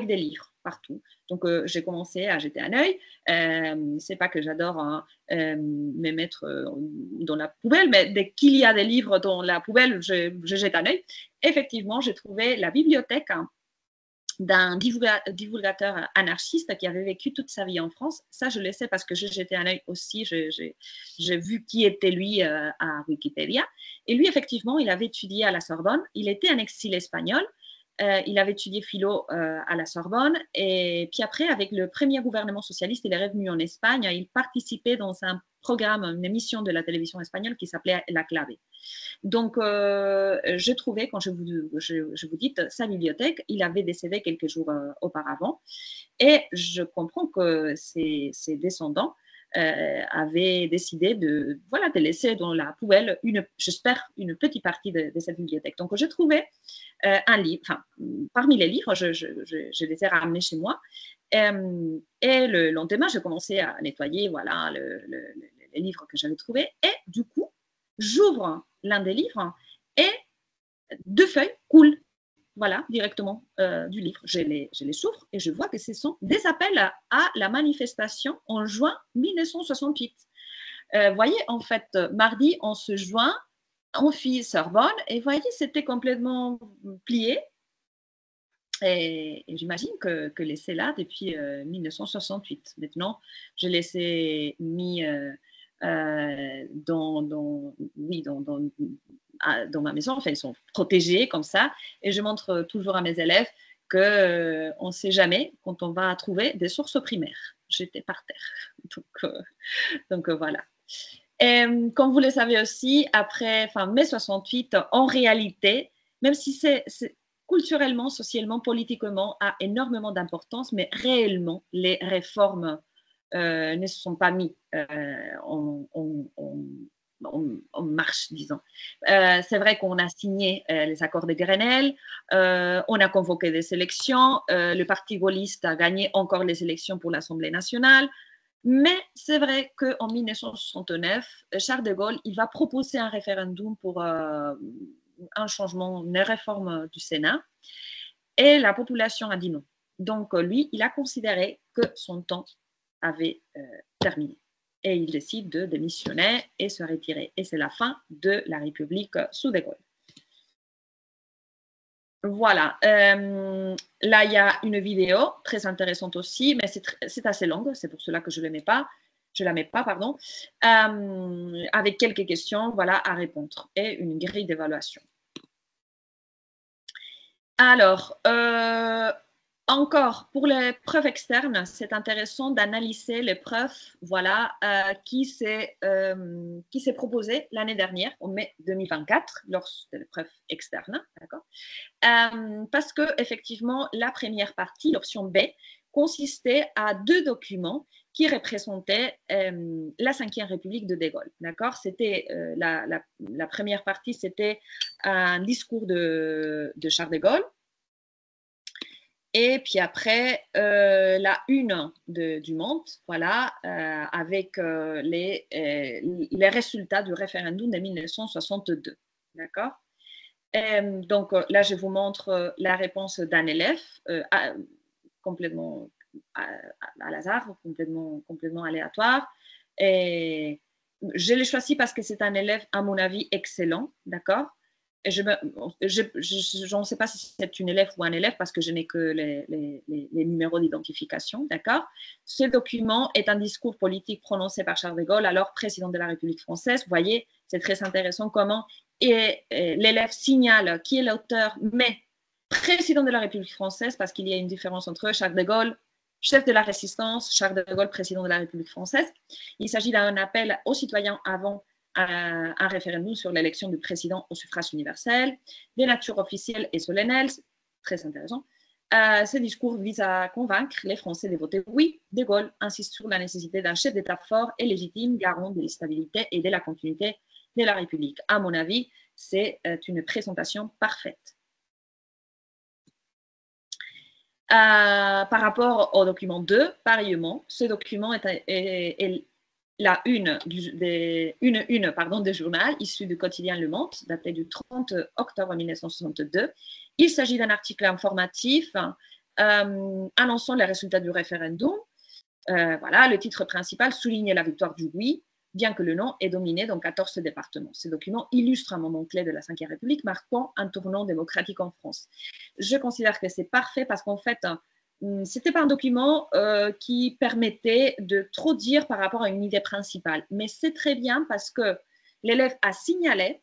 S2: des livres partout. Donc, j'ai commencé à jeter un œil. C'est pas que j'adore me mettre dans la poubelle, mais dès qu'il y a des livres dans la poubelle, je jette un œil. Effectivement, j'ai trouvé la bibliothèque d'un divulgateur anarchiste qui avait vécu toute sa vie en France. Ça, je le sais parce que j'ai jeté un œil aussi. J'ai vu qui était lui à Wikipédia. Et lui, effectivement, il avait étudié à la Sorbonne. Il était un exil espagnol. Il avait étudié philo à la Sorbonne. Et puis après, avec le premier gouvernement socialiste, il est revenu en Espagne. Il participait dans un programme, une émission de la télévision espagnole qui s'appelait La Clave. Donc, j'ai trouvé, quand je vous dis, sa bibliothèque, il avait décédé quelques jours auparavant. Et je comprends que ses descendants avaient décidé de laisser dans la poubelle, j'espère, une petite partie de cette bibliothèque. Donc, j'ai trouvé un livre, parmi les livres, je les ai ramenés chez moi. Et le lendemain, j'ai commencé à nettoyer les livres que j'avais trouvés. Et du coup, j'ouvre l'un des livres et 2 feuilles coulent, directement du livre. Je les ouvre et je vois que ce sont des appels à la manifestation en juin 1968. Voyez, en fait, mardi, on se joint, on fit Sorbonne et voyez, c'était complètement plié. Et j'imagine que c'est là depuis 1968. Maintenant, je les ai mis dans ma maison. Enfin, ils sont protégés comme ça. Et je montre toujours à mes élèves qu'on ne sait jamais quand on va trouver des sources primaires. J'étais par terre. Donc voilà. Et, comme vous le savez aussi, après mai 68, en réalité, même si c'est culturellement, socialement, politiquement, a énormément d'importance, mais réellement, les réformes ne se sont pas mises en marche, disons. C'est vrai qu'on a signé les accords de Grenelle, on a convoqué des élections, le parti gaulliste a gagné encore les élections pour l'Assemblée nationale, Mais c'est vrai qu'en 1969, Charles de Gaulle, il va proposer un référendum pour un changement, une réforme du Sénat, et la population a dit non. Donc lui, il a considéré que son temps avait terminé. Et il décide de démissionner et se retirer. Et c'est la fin de la République sous de Gaulle. Voilà. Là, il y a une vidéo très intéressante aussi, mais c'est assez longue, c'est pour cela que je ne la mets pas, pardon, avec quelques questions, voilà, à répondre et une grille d'évaluation. Alors, encore, pour les preuves externes, c'est intéressant d'analyser les preuves, voilà, qui s'est proposé l'année dernière, en mai 2024, lors des preuves externes, d'accord, parce que effectivement, la première partie, l'option B, consistait à 2 documents qui représentaient la Ve République de Gaulle, d'accord. C'était la première partie, c'était un discours de Charles de Gaulle. Et puis après, la une du Monde, voilà, avec les résultats du référendum de 1962. D'accord? Donc là, je vous montre la réponse d'un élève, complètement à l'hasard, complètement aléatoire. Et je l'ai choisi parce que c'est un élève, à mon avis, excellent. D'accord? Je ne sais pas si c'est une élève ou un élève parce que je n'ai que les numéros d'identification, d'accord. Ce document est un discours politique prononcé par Charles de Gaulle, alors président de la République française. Vous voyez, c'est très intéressant comment l'élève signale qui est l'auteur, mais président de la République française, parce qu'il y a une différence entre Charles de Gaulle, chef de la résistance, Charles de Gaulle, président de la République française. Il s'agit d'un appel aux citoyens avant un référendum sur l'élection du président au suffrage universel, des natures officielles et solennelles, très intéressant. Ce discours vise à convaincre les Français de voter oui. De Gaulle insiste sur la nécessité d'un chef d'État fort et légitime, garant de la stabilité et de la continuité de la République. À mon avis, c'est une présentation parfaite. Par rapport au document 2, pareillement, ce document est la une du journal issu du quotidien Le Monde, daté du 30 octobre 1962. Il s'agit d'un article informatif annonçant les résultats du référendum. Voilà, le titre principal souligne la victoire du oui, bien que le non est dominé dans 14 départements. Ce document illustre un moment clé de la Ve République, marquant un tournant démocratique en France. Je considère que c'est parfait parce qu'en fait, ce n'était pas un document qui permettait de trop dire par rapport à une idée principale. Mais c'est très bien parce que l'élève a signalé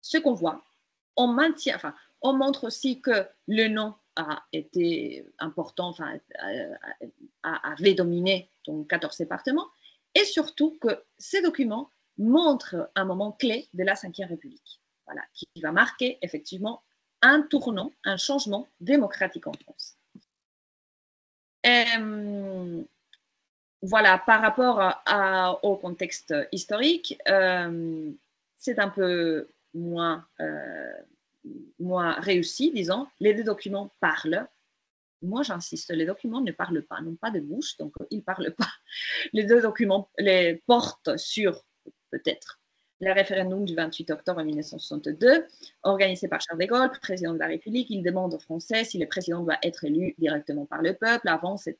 S2: ce qu'on voit. On montre aussi que le non a été important, avait dominé dans 14 départements. Et surtout que ces documents montrent un moment clé de la Ve République, voilà, qui va marquer effectivement un tournant, un changement démocratique en France. Voilà, par rapport au contexte historique, c'est un peu moins réussi, disons. Les 2 documents parlent. Moi, j'insiste, les documents ne parlent pas, n'ont pas de bouche, donc ils ne parlent pas. Les 2 documents les portent sur, peut-être, le référendum du 28 octobre 1962, organisé par Charles de Gaulle, président de la République. Il demande aux Français si le président doit être élu directement par le peuple. Avant, c'est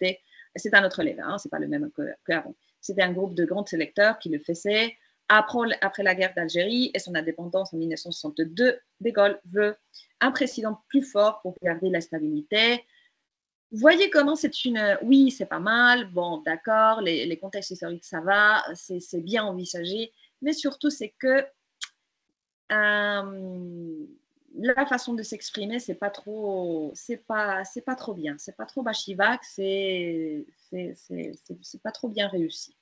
S2: un autre level, hein, ce n'est pas le même qu'avant. C'était un groupe de grands électeurs qui le faisaient. Après la guerre d'Algérie et son indépendance en 1962, de Gaulle veut un président plus fort pour garder la stabilité. Vous voyez comment c'est oui, c'est pas mal, bon, d'accord, les contextes historiques, ça va, c'est bien envisagé, mais surtout, c'est que la façon de s'exprimer, c'est pas trop bien, c'est pas trop bachivac, c'est pas trop bien réussi.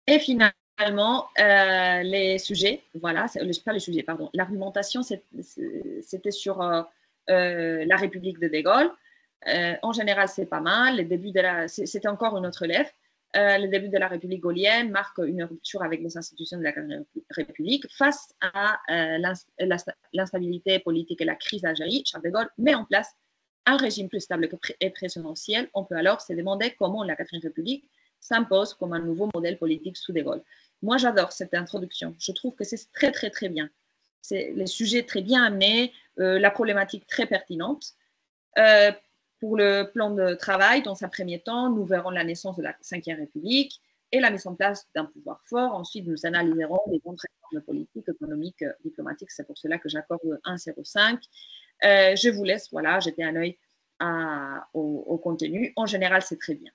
S2: Et finalement, les sujets, voilà, pas les sujets, pardon, l'argumentation, c'était sur la République de Gaulle. En général, c'est pas mal. C'était encore une autre lèvre. Le début de la République gaulienne marque une rupture avec les institutions de la République. Face à l'instabilité politique et la crise d'Algérie, Charles de Gaulle met en place un régime plus stable et présidentiel, on peut alors se demander comment la 4e République s'impose comme un nouveau modèle politique sous De Gaulle. Moi, j'adore cette introduction. Je trouve que c'est très, très, très bien. C'est les sujets très bien amenés, la problématique très pertinente. Pour le plan de travail, dans un premier temps, nous verrons la naissance de la 5e République et la mise en place d'un pouvoir fort. Ensuite, nous analyserons les grandes réformes politiques, économiques, diplomatiques. C'est pour cela que j'accorde 1,05. Je vous laisse jeter un œil au contenu. En général, c'est très bien.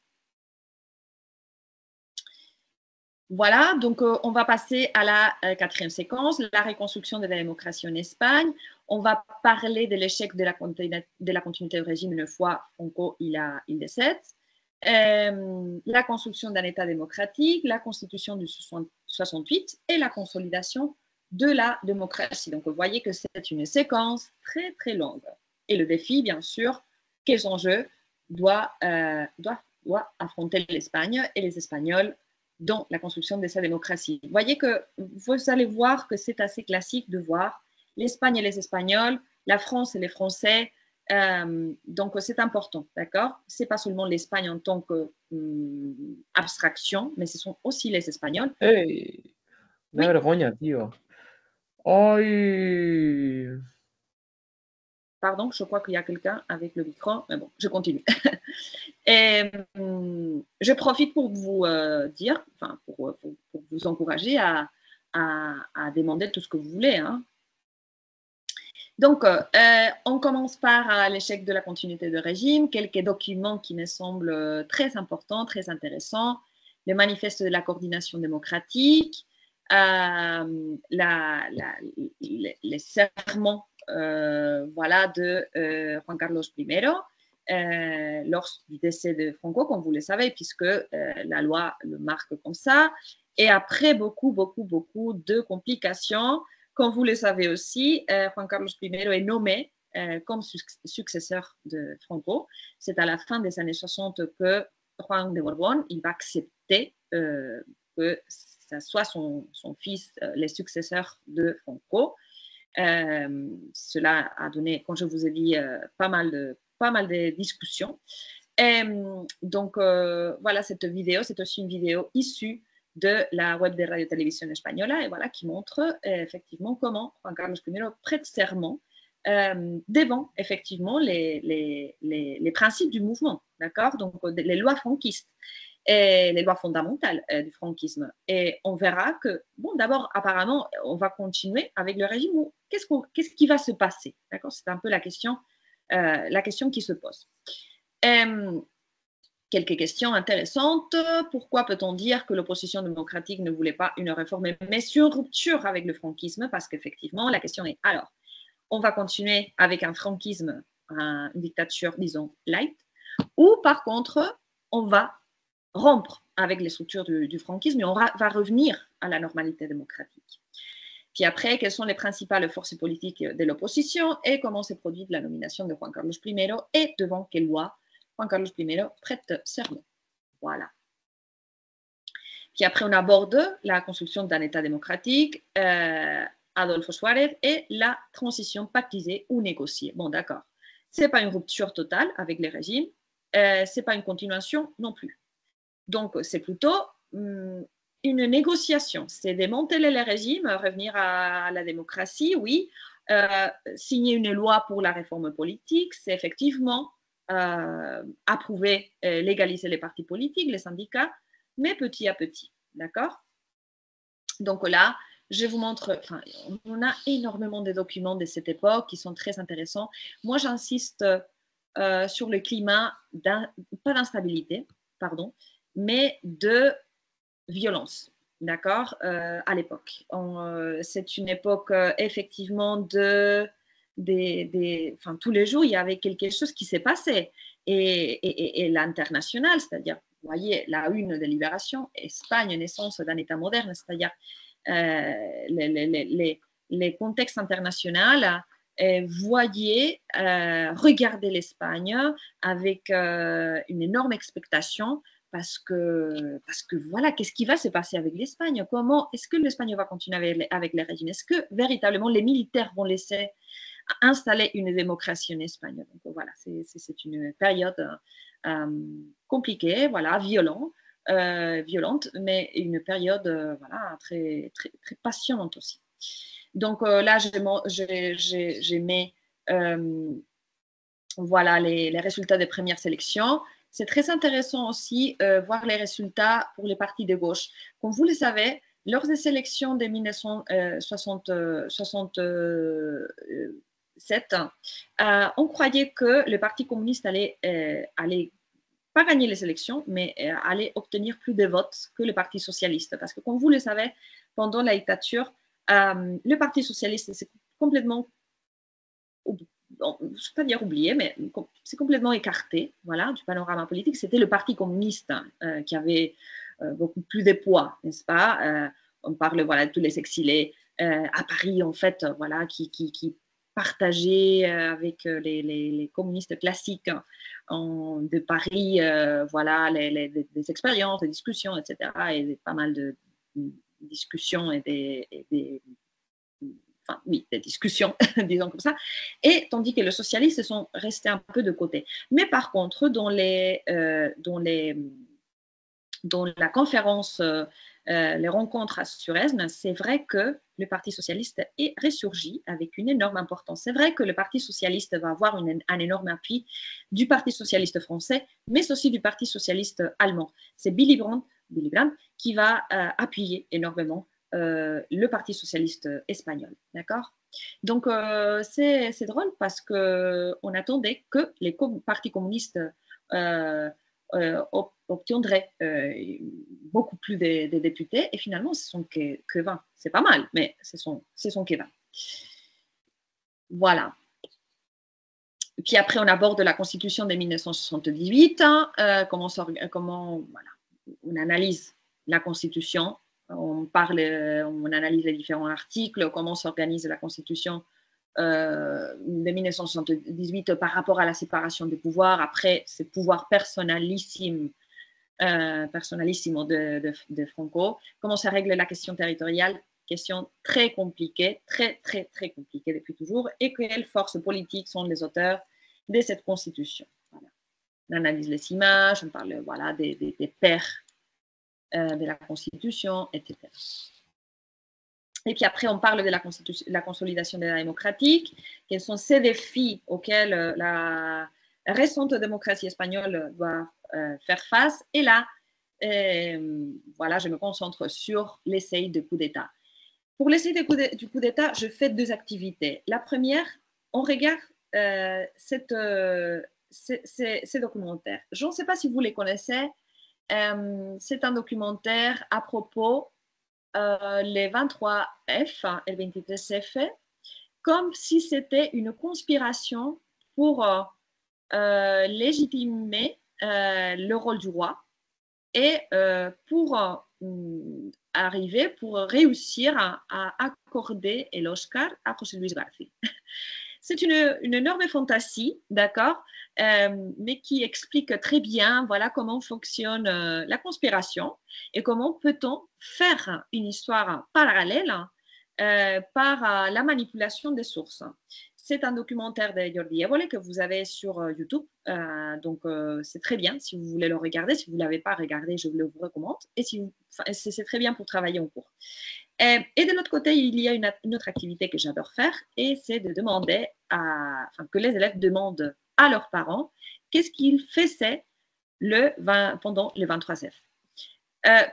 S2: Voilà, donc on va passer à la 4e séquence, la reconstruction de la démocratie en Espagne. On va parler de l'échec de la continuité du régime une fois Franco il décède. La construction d'un État démocratique, la constitution du 68 et la consolidation de la démocratie. Donc, vous voyez que c'est une séquence très, très longue. Et le défi, bien sûr, quels enjeux doit affronter l'Espagne et les Espagnols dans la construction de sa démocratie. Vous voyez que vous allez voir que c'est assez classique de voir l'Espagne et les Espagnols, la France et les Français. Donc, c'est important, d'accord? Ce n'est pas seulement l'Espagne en tant qu'abstraction, mais ce sont aussi les Espagnols.
S6: Hey, una vergüenza, tío. Ay.
S2: Pardon, je crois qu'il y a quelqu'un avec le micro, mais bon, je continue. Et, je profite pour vous dire, pour vous encourager à demander tout ce que vous voulez. Hein. Donc, on commence par l'échec de la continuité de régime, quelques documents qui me semblent très importants, très intéressants, le manifeste de la coordination démocratique, les sermons de Juan Carlos I lors du décès de Franco, comme vous le savez, puisque la loi le marque comme ça. Et après beaucoup de complications, comme vous le savez aussi, Juan Carlos I est nommé comme successeur de Franco. C'est à la fin des années 60 que Juan de Borbón il va accepter que ça soit son fils, les successeurs de Franco. Cela a donné, comme je vous ai dit, pas mal de discussions. Et, donc, voilà, cette vidéo, c'est aussi une vidéo issue de la web de Radio Télévision Española, et voilà, qui montre effectivement comment Juan Carlos I prête serment devant effectivement les principes du mouvement, d'accord? Donc, les lois franquistes et les lois fondamentales du franquisme. Et on verra que, bon, d'abord, apparemment, on va continuer avec le régime. Qu'est-ce qui va se passer? D'accord? C'est un peu la question qui se pose. Quelques questions intéressantes. Pourquoi peut-on dire que l'opposition démocratique ne voulait pas une réforme, mais sur rupture avec le franquisme? Parce qu'effectivement, la question est, alors, on va continuer avec un franquisme, une dictature, disons, light, ou par contre, on va rompre avec les structures du franquisme et on va revenir à la normalité démocratique. Puis après, quelles sont les principales forces politiques de l'opposition et comment s'est produite la nomination de Juan Carlos I et devant quelle loi Juan Carlos I prête serment. Voilà. Puis après, on aborde la construction d'un État démocratique, Adolfo Suárez et la transition pactisée ou négociée. Bon, d'accord. Ce n'est pas une rupture totale avec les régimes, ce n'est pas une continuation non plus. Donc, c'est plutôt une négociation. C'est démanteler les régimes, revenir à la démocratie, oui. Signer une loi pour la réforme politique, c'est effectivement approuver, légaliser les partis politiques, les syndicats, mais petit à petit. D'accord? Donc là, je vous montre, on a énormément de documents de cette époque qui sont très intéressants. Moi, j'insiste sur le climat, pas d'instabilité, pardon, mais de violence, d'accord, à l'époque. C'est une époque, effectivement, tous les jours, il y avait quelque chose qui s'est passé. Et l'international, c'est-à-dire, vous voyez, la une de Libération, Espagne, naissance d'un État moderne, c'est-à-dire les contextes internationaux, voyez, regardez l'Espagne avec une énorme expectation parce que voilà, qu'est-ce qui va se passer avec l'Espagne? Comment est-ce que l'Espagne va continuer avec les régimes? Est-ce que véritablement les militaires vont laisser installer une démocratie en Espagne. Donc voilà, c'est une période compliquée, voilà, violente, mais une période voilà, très, très, très passionnante aussi. Donc là, j'ai mis voilà les résultats des premières sélections. C'est très intéressant aussi voir les résultats pour les partis de gauche. Comme vous le savez, lors des sélections de 1967, on croyait que le Parti communiste allait pas gagner les élections, mais allait obtenir plus de votes que le Parti socialiste. Parce que, comme vous le savez, pendant la dictature, le Parti socialiste s'est complètement, je ne vais pas dire oublié, mais c'est complètement écarté, voilà, du panorama politique. C'était le Parti communiste qui avait beaucoup plus de poids, n'est-ce pas? On parle voilà, de tous les exilés à Paris, en fait, voilà, qui partageaient avec les communistes classiques de Paris, voilà, des expériences, des discussions, etc. Et pas mal de discussions et des discussions, disons comme ça, et tandis que les socialistes sont restés un peu de côté. Mais par contre, dans la conférence, les rencontres à Suresnes, c'est vrai que le Parti socialiste est ressurgi avec une énorme importance. C'est vrai que le Parti socialiste va avoir un énorme appui du Parti socialiste français, mais aussi du Parti socialiste allemand. C'est Willy Brandt qui va appuyer énormément le Parti socialiste espagnol. D'accord? Donc, c'est drôle parce qu'on attendait que les partis communistes obtiendraient beaucoup plus de députés et finalement, ce sont que 20. C'est pas mal, mais ce sont que 20. Voilà. Puis après, on aborde la Constitution de 1978, comment voilà, on analyse la Constitution, on analyse les différents articles, comment s'organise la Constitution de 1978 par rapport à la séparation des pouvoirs, après ce pouvoir personnalissimo de Franco, comment ça règle la question territoriale, question très compliquée, très, très, très compliquée depuis toujours, et quelles forces politiques sont les auteurs de cette Constitution. Voilà. On analyse les images, on parle voilà, des pères de la Constitution, etc. Et puis après, on parle de la consolidation de la démocratique, quels sont ces défis auxquels la récente démocratie espagnole doit faire face. Et là, voilà, je me concentre sur l'essai de coup d'État. Pour l'essai du coup d'État, je fais deux activités. La première, on regarde ces documentaires. Je ne sais pas si vous les connaissez. C'est un documentaire à propos les 23F et le 23F, comme si c'était une conspiration pour légitimer le rôle du roi et pour réussir à accorder l'Oscar à José Luis García. C'est une énorme fantaisie, d'accord, mais qui explique très bien voilà, comment fonctionne la conspiration et comment peut-on faire une histoire parallèle par la manipulation des sources. C'est un documentaire de Jordi Évole que vous avez sur YouTube, donc c'est très bien si vous voulez le regarder. Si vous ne l'avez pas regardé, je le vous recommande. Et c'est très bien pour travailler en cours. Et de l'autre côté, il y a une autre activité que j'adore faire, et c'est de demander que les élèves demandent à leurs parents qu'est-ce qu'ils faisaient pendant le 23F.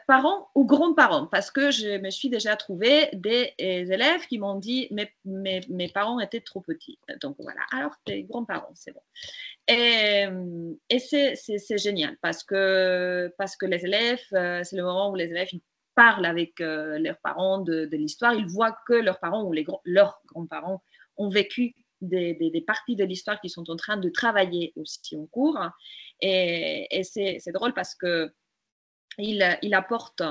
S2: Parents ou grands-parents, parce que je me suis déjà trouvé des élèves qui m'ont dit mes parents étaient trop petits. Donc voilà, alors tes grands-parents, c'est bon. Et c'est génial parce que les élèves, c'est le moment où les élèves parlent avec leurs parents de l'histoire. Ils voient que leurs parents ou leurs grands-parents ont vécu des parties de l'histoire qui sont en train de travailler aussi en cours. Et c'est drôle parce que il apporte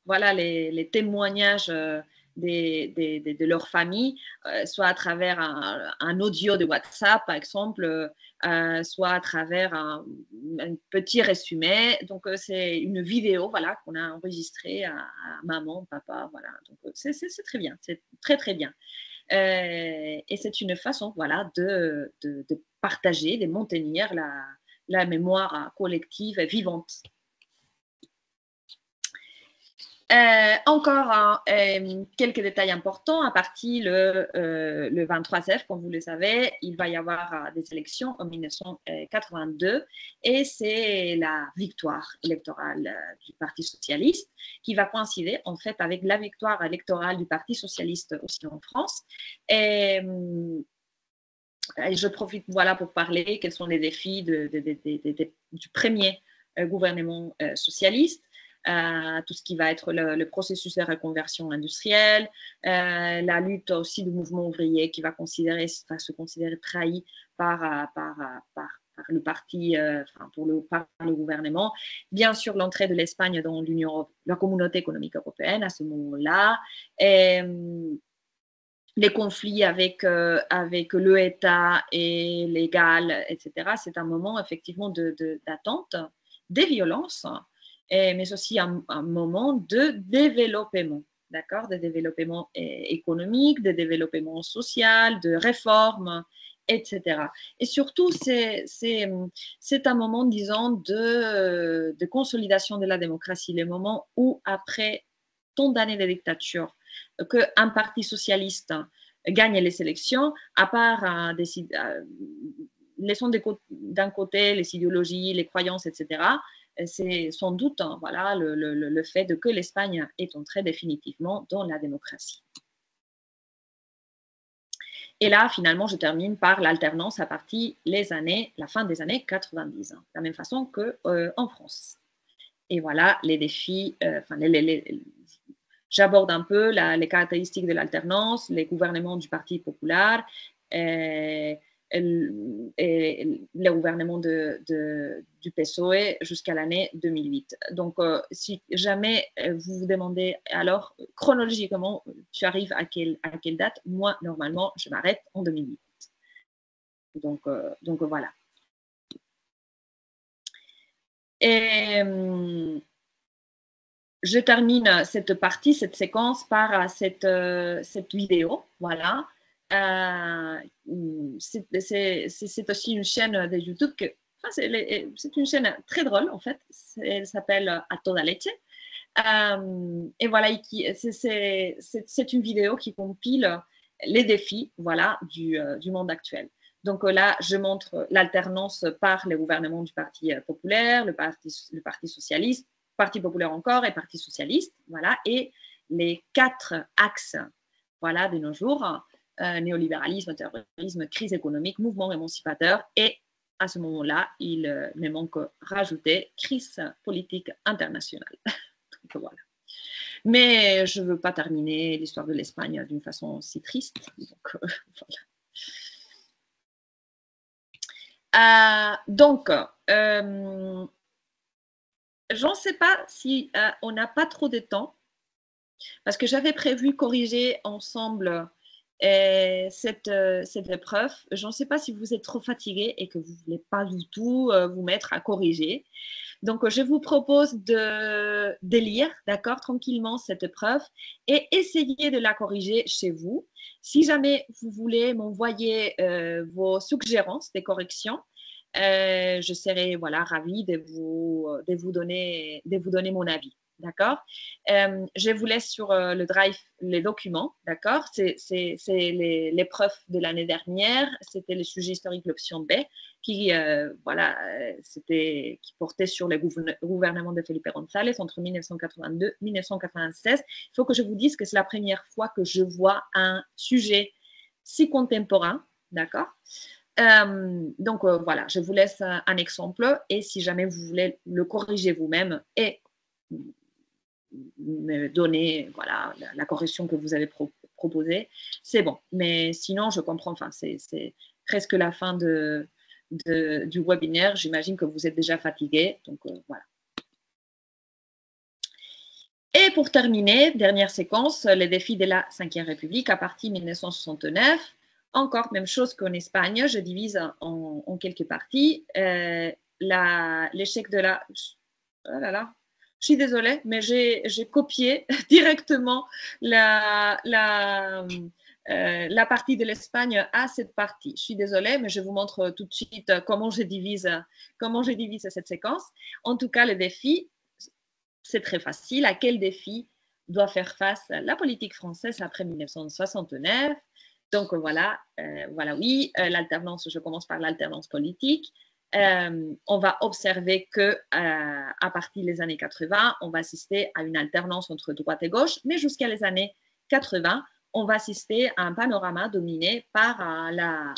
S2: voilà, les témoignages de leur famille, soit à travers un audio de WhatsApp, par exemple, soit à travers un petit résumé. Donc, c'est une vidéo voilà, qu'on a enregistrée à maman, papa. Voilà. Donc, c'est très bien. C'est très, très bien. Et c'est une façon, voilà, de partager, de maintenir la mémoire collective vivante. Encore quelques détails importants. À partir le 23 septembre, comme vous le savez, il va y avoir des élections en 1982 et c'est la victoire électorale du Parti socialiste qui va coïncider en fait avec la victoire électorale du Parti socialiste aussi en France. Et je profite voilà, pour parler quels sont les défis du premier gouvernement socialiste. Tout ce qui va être le processus de reconversion industrielle, la lutte aussi du mouvement ouvrier qui va se considérer trahi par le parti, par le gouvernement. Bien sûr, l'entrée de l'Espagne dans la communauté économique européenne à ce moment-là. Les conflits avec l'État et les Galles, etc. C'est un moment effectivement d'attente, des violences, mais aussi un moment de développement, d'accord, de développement économique, de développement social, de réforme, etc. Et surtout, c'est un moment, disons, de consolidation de la démocratie, le moment où, après tant d'années de dictature, qu'un parti socialiste gagne les élections, à part laissons d'un côté les idéologies, les croyances, etc., c'est sans doute voilà, le fait que l'Espagne est entrée définitivement dans la démocratie. Et là, finalement, je termine par l'alternance à partir la fin des années 90, de la même façon qu'en France. Et voilà les défis, j'aborde un peu les caractéristiques de l'alternance, les gouvernements du Parti populaire, le gouvernement du PSOE jusqu'à l'année 2008. Donc, si jamais vous vous demandez, alors, chronologiquement, tu arrives à quelle date? Moi, normalement, je m'arrête en 2008. Donc voilà. Et je termine cette partie, cette séquence par cette vidéo. Voilà. C'est aussi une chaîne de YouTube c'est une chaîne très drôle en fait. Elle s'appelle A Toda Leche. Et voilà, c'est une vidéo qui compile les défis voilà, du monde actuel. Donc là, je montre l'alternance par les gouvernements du Parti populaire, le Parti socialiste, Parti populaire encore et Parti socialiste, voilà, et les 4 axes, voilà, de nos jours, néolibéralisme, terrorisme, crise économique, mouvement émancipateur, et à ce moment-là, il me manque rajouter crise politique internationale. Donc, voilà. Mais je ne veux pas terminer l'histoire de l'Espagne d'une façon si triste. Donc, voilà. Je ne sais pas si on n'a pas trop de temps, parce que j'avais prévu corriger ensemble cette épreuve. Je ne sais pas si vous êtes trop fatigué et que vous ne voulez pas du tout vous mettre à corriger. Donc, je vous propose de lire, d'accord, tranquillement cette épreuve et essayer de la corriger chez vous. Si jamais vous voulez m'envoyer vos suggérances, des corrections, je serai voilà, ravie de vous donner mon avis. D'accord. Je vous laisse sur le drive les documents. D'accord. C'est l'épreuve de l'année dernière. C'était le sujet historique, l'option B, qui portait sur le gouvernement de Felipe González entre 1982 et 1996. Il faut que je vous dise que c'est la première fois que je vois un sujet si contemporain. D'accord. Donc voilà, je vous laisse un exemple et si jamais vous voulez le corriger vous-même et me donner voilà, la correction que vous avez proposée, c'est bon. Mais sinon, je comprends, enfin, c'est presque la fin du webinaire. J'imagine que vous êtes déjà fatigué. Donc, voilà. Et pour terminer, dernière séquence, les défis de la Ve République à partir de 1969. Encore même chose qu'en Espagne, je divise en quelques parties. L'échec de la... Oh là là. Je suis désolée, mais j'ai copié directement la partie de l'Espagne a cette partie. Je suis désolée, mais je vous montre tout de suite comment je divise cette séquence. En tout cas, le défi, c'est très facile. À quel défi doit faire face la politique française après 1969? Donc voilà, oui, l'alternance, je commence par l'alternance politique. On va observer que à partir des années 80, on va assister à une alternance entre droite et gauche, mais jusqu'à les années 80, on va assister à un panorama dominé par la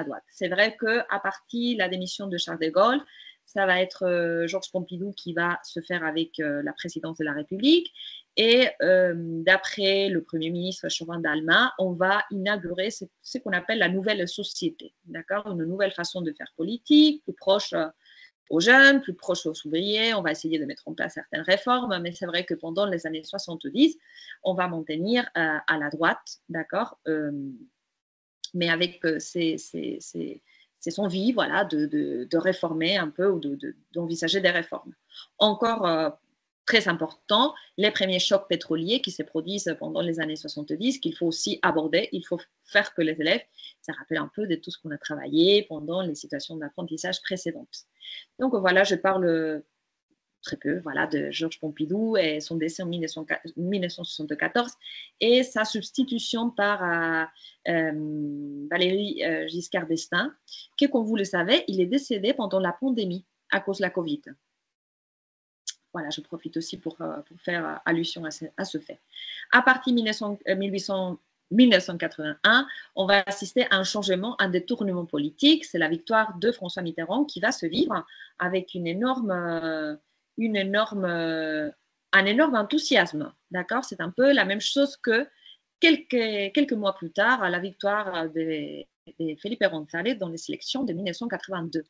S2: droite. C'est vrai qu'à partir de la démission de Charles de Gaulle, ça va être Georges Pompidou qui va se faire avec la présidence de la République. Et d'après le Premier ministre Chauvin d'Alma, on va inaugurer ce qu'on appelle la nouvelle société, d'accord, une nouvelle façon de faire politique, plus proche aux jeunes, plus proche aux ouvriers. On va essayer de mettre en place certaines réformes, mais c'est vrai que pendant les années 70, on va maintenir à la droite, d'accord, mais avec c'est son vie, voilà, de réformer un peu ou d'envisager des réformes. Encore très important, les premiers chocs pétroliers qui se produisent pendant les années 70, qu'il faut aussi aborder. Il faut faire que les élèves, ça rappelle un peu de tout ce qu'on a travaillé pendant les situations d'apprentissage précédentes. Donc voilà, je parle très peu, voilà, de Georges Pompidou et son décès en 1974 et sa substitution par Valéry Giscard d'Estaing, qui, comme vous le savez, il est décédé pendant la pandémie à cause de la Covid. Voilà, je profite aussi pour faire allusion à ce fait. À partir de 1981, on va assister à un changement, un détournement politique. C'est la victoire de François Mitterrand qui va se vivre avec un énorme enthousiasme. D'accord, c'est un peu la même chose que quelques mois plus tard, à la victoire de Felipe González dans les élections de 1982.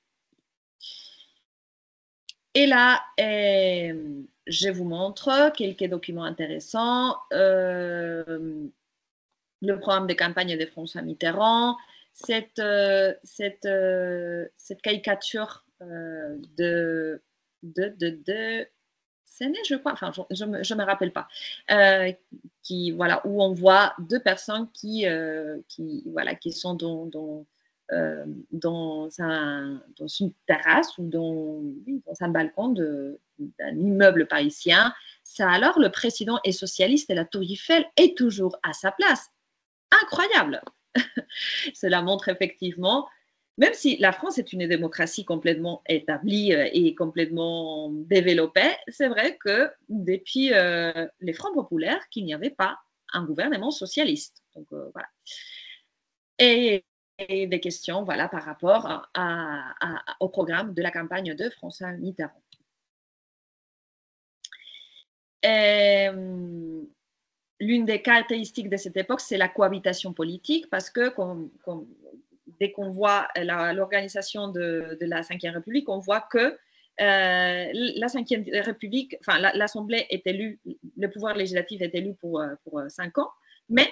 S2: Et là, je vous montre quelques documents intéressants. Le programme de campagne de François Mitterrand, cette caricature de Séné, je crois, enfin, je ne me rappelle pas, voilà, où on voit deux personnes qui sont dans une terrasse ou dans un balcon d'un immeuble parisien. Ça, alors, le président est socialiste et la Tour Eiffel est toujours à sa place. Incroyable. Cela montre effectivement, même si la France est une démocratie complètement établie et complètement développée, c'est vrai que depuis les Fronts populaires, qu'il n'y avait pas un gouvernement socialiste. Donc, voilà. Et des questions, voilà, par rapport au programme de la campagne de François Mitterrand. L'une des caractéristiques de cette époque, c'est la cohabitation politique, parce que dès qu'on voit l'organisation de la Ve République, on voit que la Ve République, enfin l'Assemblée est élue, le pouvoir législatif est élu pour 5 ans, mais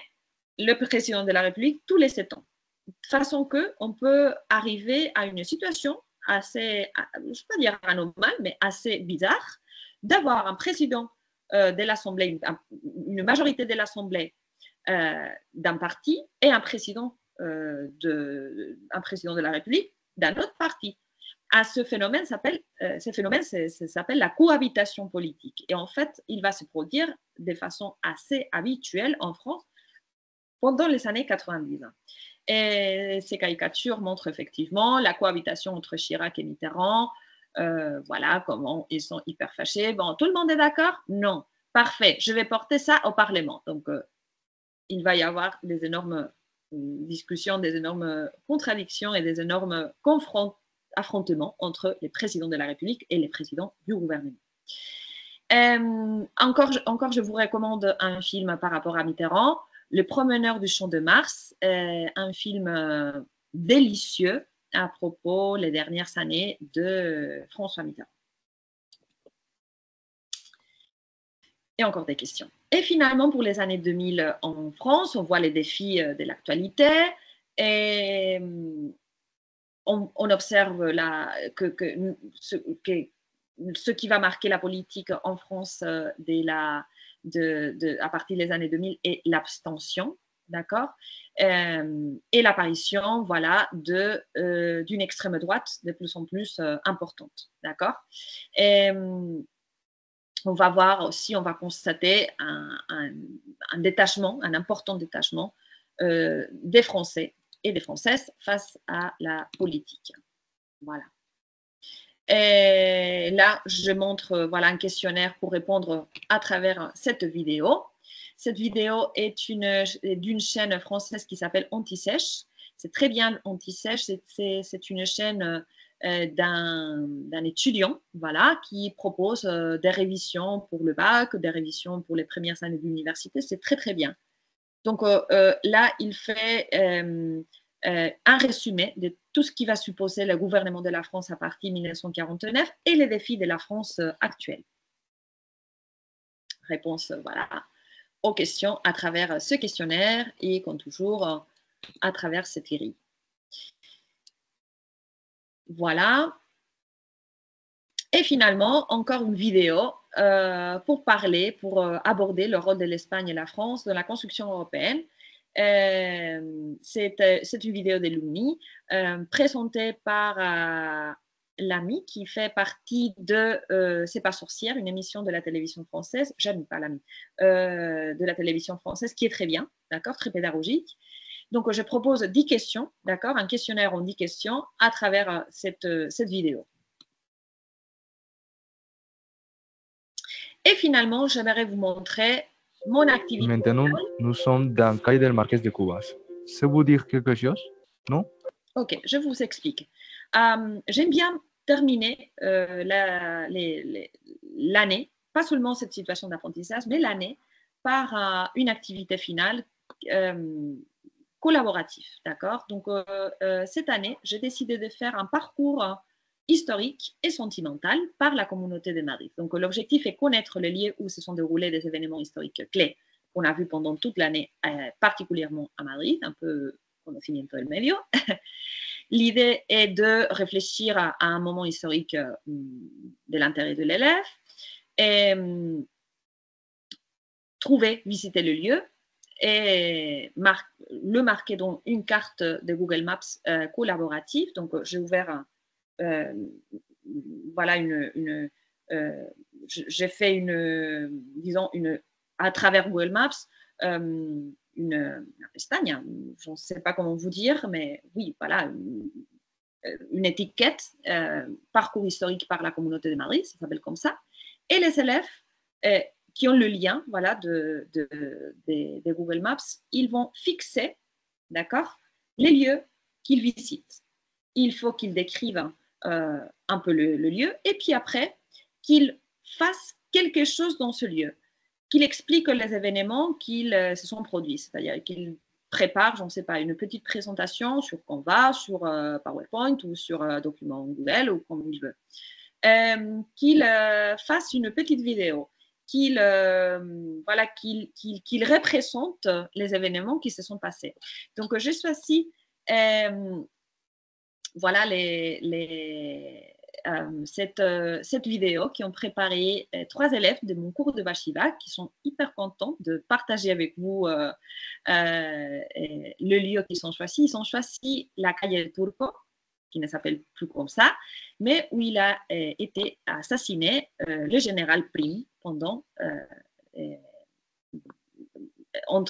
S2: le président de la République tous les 7 ans. De façon qu'on peut arriver à une situation assez, je ne vais pas dire anormale, mais assez bizarre, d'avoir un président de l'Assemblée, une majorité de l'Assemblée d'un parti et un président de la République d'un autre parti. Ce phénomène s'appelle la cohabitation politique. Et en fait, il va se produire de façon assez habituelle en France pendant les années 90. Et ces caricatures montrent effectivement la cohabitation entre Chirac et Mitterrand. Voilà comment ils sont hyper fâchés. Bon, tout le monde est d'accord? Non. Parfait, je vais porter ça au Parlement. Donc, il va y avoir des énormes discussions, des énormes contradictions et des énormes affrontements entre les présidents de la République et les présidents du gouvernement. Encore, je vous recommande un film par rapport à Mitterrand, Le Promeneur du Champ de Mars, un film délicieux à propos des dernières années de François Mitterrand. Et encore des questions. Et finalement, pour les années 2000 en France, on voit les défis de l'actualité et on observe là ce qui va marquer la politique en France à partir des années 2000 est l'abstention. d'accord, et l'apparition, voilà, d'une extrême droite de plus en plus importante, d'accord. On va voir aussi, on va constater un détachement, un important détachement des Français et des Françaises face à la politique. Voilà. Et là, je montre voilà, un questionnaire pour répondre à travers cette vidéo. Cette vidéo est d'une chaîne française qui s'appelle Anti-Sèche. C'est très bien Anti-Sèche. C'est une chaîne d'un étudiant voilà, qui propose des révisions pour le bac, des révisions pour les premières années d'université. C'est très, très bien. Donc là, il fait un résumé de tout ce qui va supposer le gouvernement de la France à partir de 1949 et les défis de la France actuelle. Réponse voilà, aux questions à travers ce questionnaire et comme toujours à travers cette grille. Voilà. Et finalement, encore une vidéo pour parler, pour aborder le rôle de l'Espagne et la France dans la construction européenne. C'est une vidéo de Luni présentée par l'AMI qui fait partie de C'est pas sorcière, une émission de la télévision française, j'aime pas l'AMI, de la télévision française qui est très bien, d'accord, très pédagogique. Donc je propose 10 questions, d'accord, un questionnaire en 10 questions à travers cette vidéo. Et finalement, j'aimerais vous montrer mon activité.
S7: Maintenant, nous sommes dans le cahier del Marquès de Cubas. Ça vous dire quelque chose? Non?
S2: Ok, je vous explique. J'aime bien terminer l'année, pas seulement cette situation d'apprentissage, mais l'année par une activité finale collaborative. D'accord? Donc, cette année, j'ai décidé de faire un parcours historique et sentimental par la communauté de Madrid. Donc, l'objectif est connaître les lieux où se sont déroulés des événements historiques clés qu'on a vus pendant toute l'année, particulièrement à Madrid, un peu conocimiento del medio. L'idée est de réfléchir à un moment historique de l'intérêt de l'élève et trouver, visiter le lieu et le marquer dans une carte de Google Maps collaborative. Donc, j'ai ouvert voilà j'ai fait à travers Google Maps une pestagne, je ne sais pas comment vous dire, mais oui, voilà, une étiquette parcours historique par la communauté de Madrid, ça s'appelle comme ça, et les élèves qui ont le lien voilà, de Google Maps, ils vont fixer, d'accord, les lieux qu'ils visitent. Il faut qu'ils décrivent un peu le lieu et puis après, qu'ils fassent quelque chose dans ce lieu, qu'ils expliquent les événements qu'ils se sont produits, c'est-à-dire qu'ils préparent, je ne sais pas, une petite présentation sur Canva, sur PowerPoint ou sur document Google ou comme il veut. Qu'ils fassent une petite vidéo, qu'ils représentent les événements qui se sont passés. Donc, je suis ici, voilà cette vidéo qui ont préparé 3 élèves de mon cours de Bachiba qui sont hyper contents de partager avec vous le lieu qu'ils ont choisi. Ils ont choisi la calle del Turco, qui ne s'appelle plus comme ça, mais où il a été assassiné le général Prim pendant en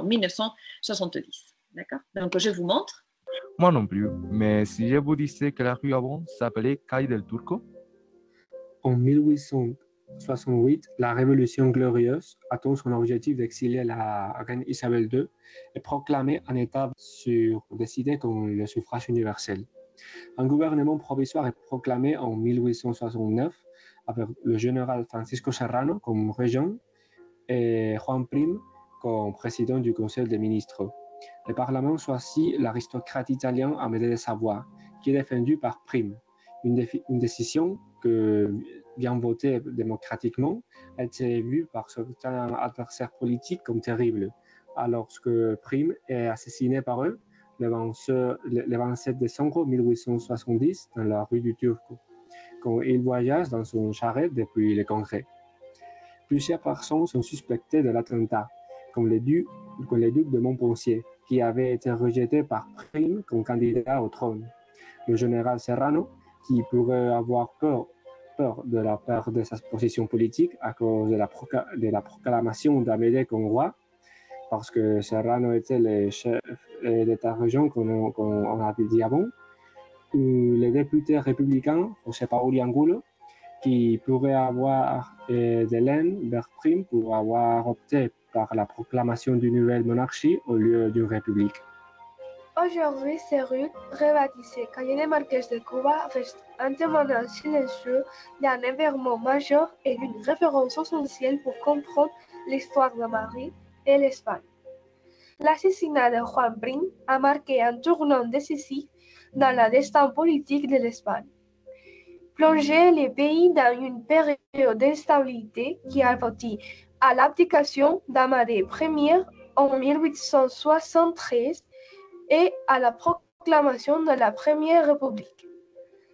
S2: 1970. D'accord? Donc, je vous montre.
S7: Moi non plus, mais si je vous disais que la rue avant s'appelait Calle del Turco?
S6: En 1868, la Révolution glorieuse atteint son objectif d'exilier la reine Isabelle II et proclamer un État décidé comme le suffrage universel. Un gouvernement provisoire est proclamé en 1869 avec le général Francisco Serrano comme régent et Juan Prim comme président du Conseil des ministres. Le Parlement choisit l'aristocrate italien Amédée de Savoie, qui est défendu par Prim. Une décision que, bien votée démocratiquement, a été vue par certains adversaires politiques comme terrible, alors que Prim est assassiné par eux le 27 décembre 1870 dans la rue du Turco, quand il voyage dans son charrette depuis le Congrès. Plusieurs personnes sont suspectées de l'attentat, comme le duc de Montpensier, qui avait été rejeté par Prim comme candidat au trône. Le général Serrano, qui pourrait avoir peur de la perte de sa position politique à cause de la proclamation d'Amédée comme roi, parce que Serrano était le chef d'État-région qu'on avait dit avant, ou les députés républicains, José Pauli Angulo, qui pourrait avoir de l'aine vers Prim pour avoir opté par la proclamation d'une nouvelle monarchie au lieu d'une république.
S8: Aujourd'hui, ces rues, rebaptisées Calle de Marqués de Cuba, restent un témoignage silencieux d'un événement majeur et d'une référence essentielle pour comprendre l'histoire de Marie et l'Espagne. L'assassinat de Juan Prim a marqué un tournant décisif dans le destin politique de l'Espagne. Plongé le pays dans une période d'instabilité qui a abouti à l'abdication d'Amadée Ier en 1873 et à la proclamation de la Première République.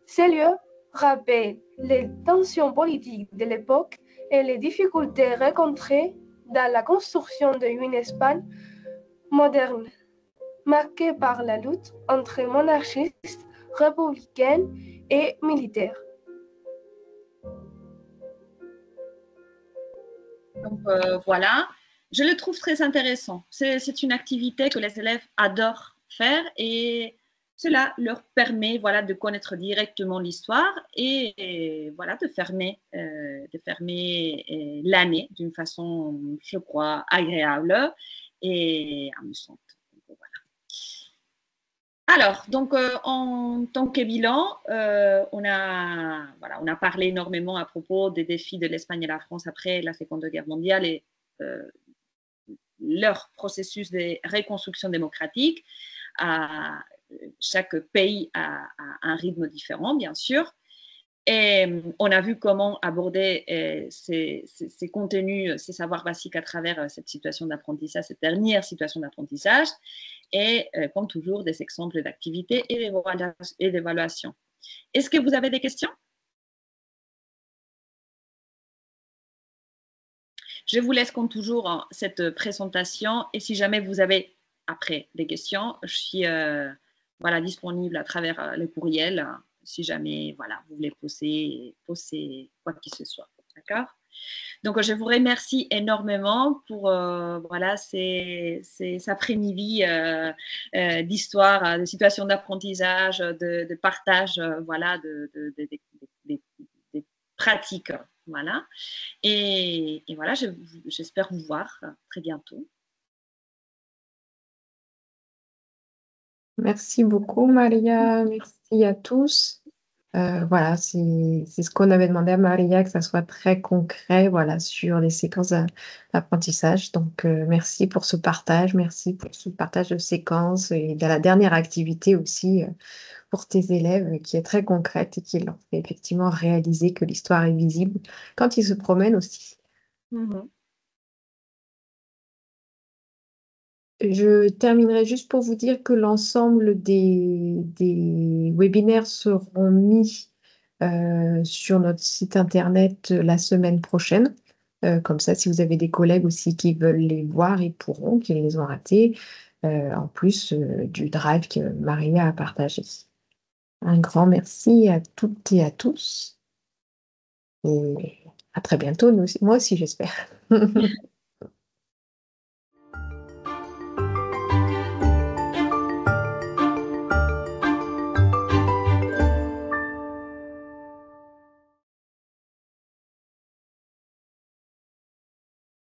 S8: Ces lieux rappellent les tensions politiques de l'époque et les difficultés rencontrées dans la construction d'une Espagne moderne, marquée par la lutte entre monarchistes, républicains et militaires.
S2: Donc voilà, je le trouve très intéressant. C'est une activité que les élèves adorent faire et cela leur permet de connaître directement l'histoire et de fermer l'année d'une façon, je crois, agréable et amusante. Alors, donc, en tant que bilan, on a parlé énormément à propos des défis de l'Espagne et la France après la Seconde Guerre mondiale et leur processus de reconstruction démocratique. Chaque pays a un rythme différent, bien sûr. Et on a vu comment aborder ces contenus, ces savoirs basiques à travers cette situation d'apprentissage, cette dernière situation d'apprentissage. Et comme toujours, des exemples d'activités et d'évaluation. Est-ce que vous avez des questions? Je vous laisse comme toujours cette présentation et si jamais vous avez après des questions, je suis disponible à travers le courriel si jamais vous voulez poser quoi que ce soit. D'accord? Donc, je vous remercie énormément pour ces après-midi d'histoire, de situation d'apprentissage, de partage des pratiques. Voilà. Et voilà, j'espère vous voir très bientôt.
S1: Merci beaucoup, Maria. Merci à tous. Voilà, c'est ce qu'on avait demandé à Maria, que ça soit très concret, sur les séquences d'apprentissage. Donc, merci pour ce partage de séquences et de la dernière activité aussi pour tes élèves qui est très concrète et qui leur fait effectivement réaliser que l'histoire est visible quand ils se promènent aussi. Je terminerai juste pour vous dire que l'ensemble des webinaires seront mis sur notre site internet la semaine prochaine. Comme ça, si vous avez des collègues aussi qui veulent les voir, ils pourront, qui les ont ratés, en plus du drive que Maria a partagé. Un grand merci à toutes et à tous. Et à très bientôt, moi aussi j'espère.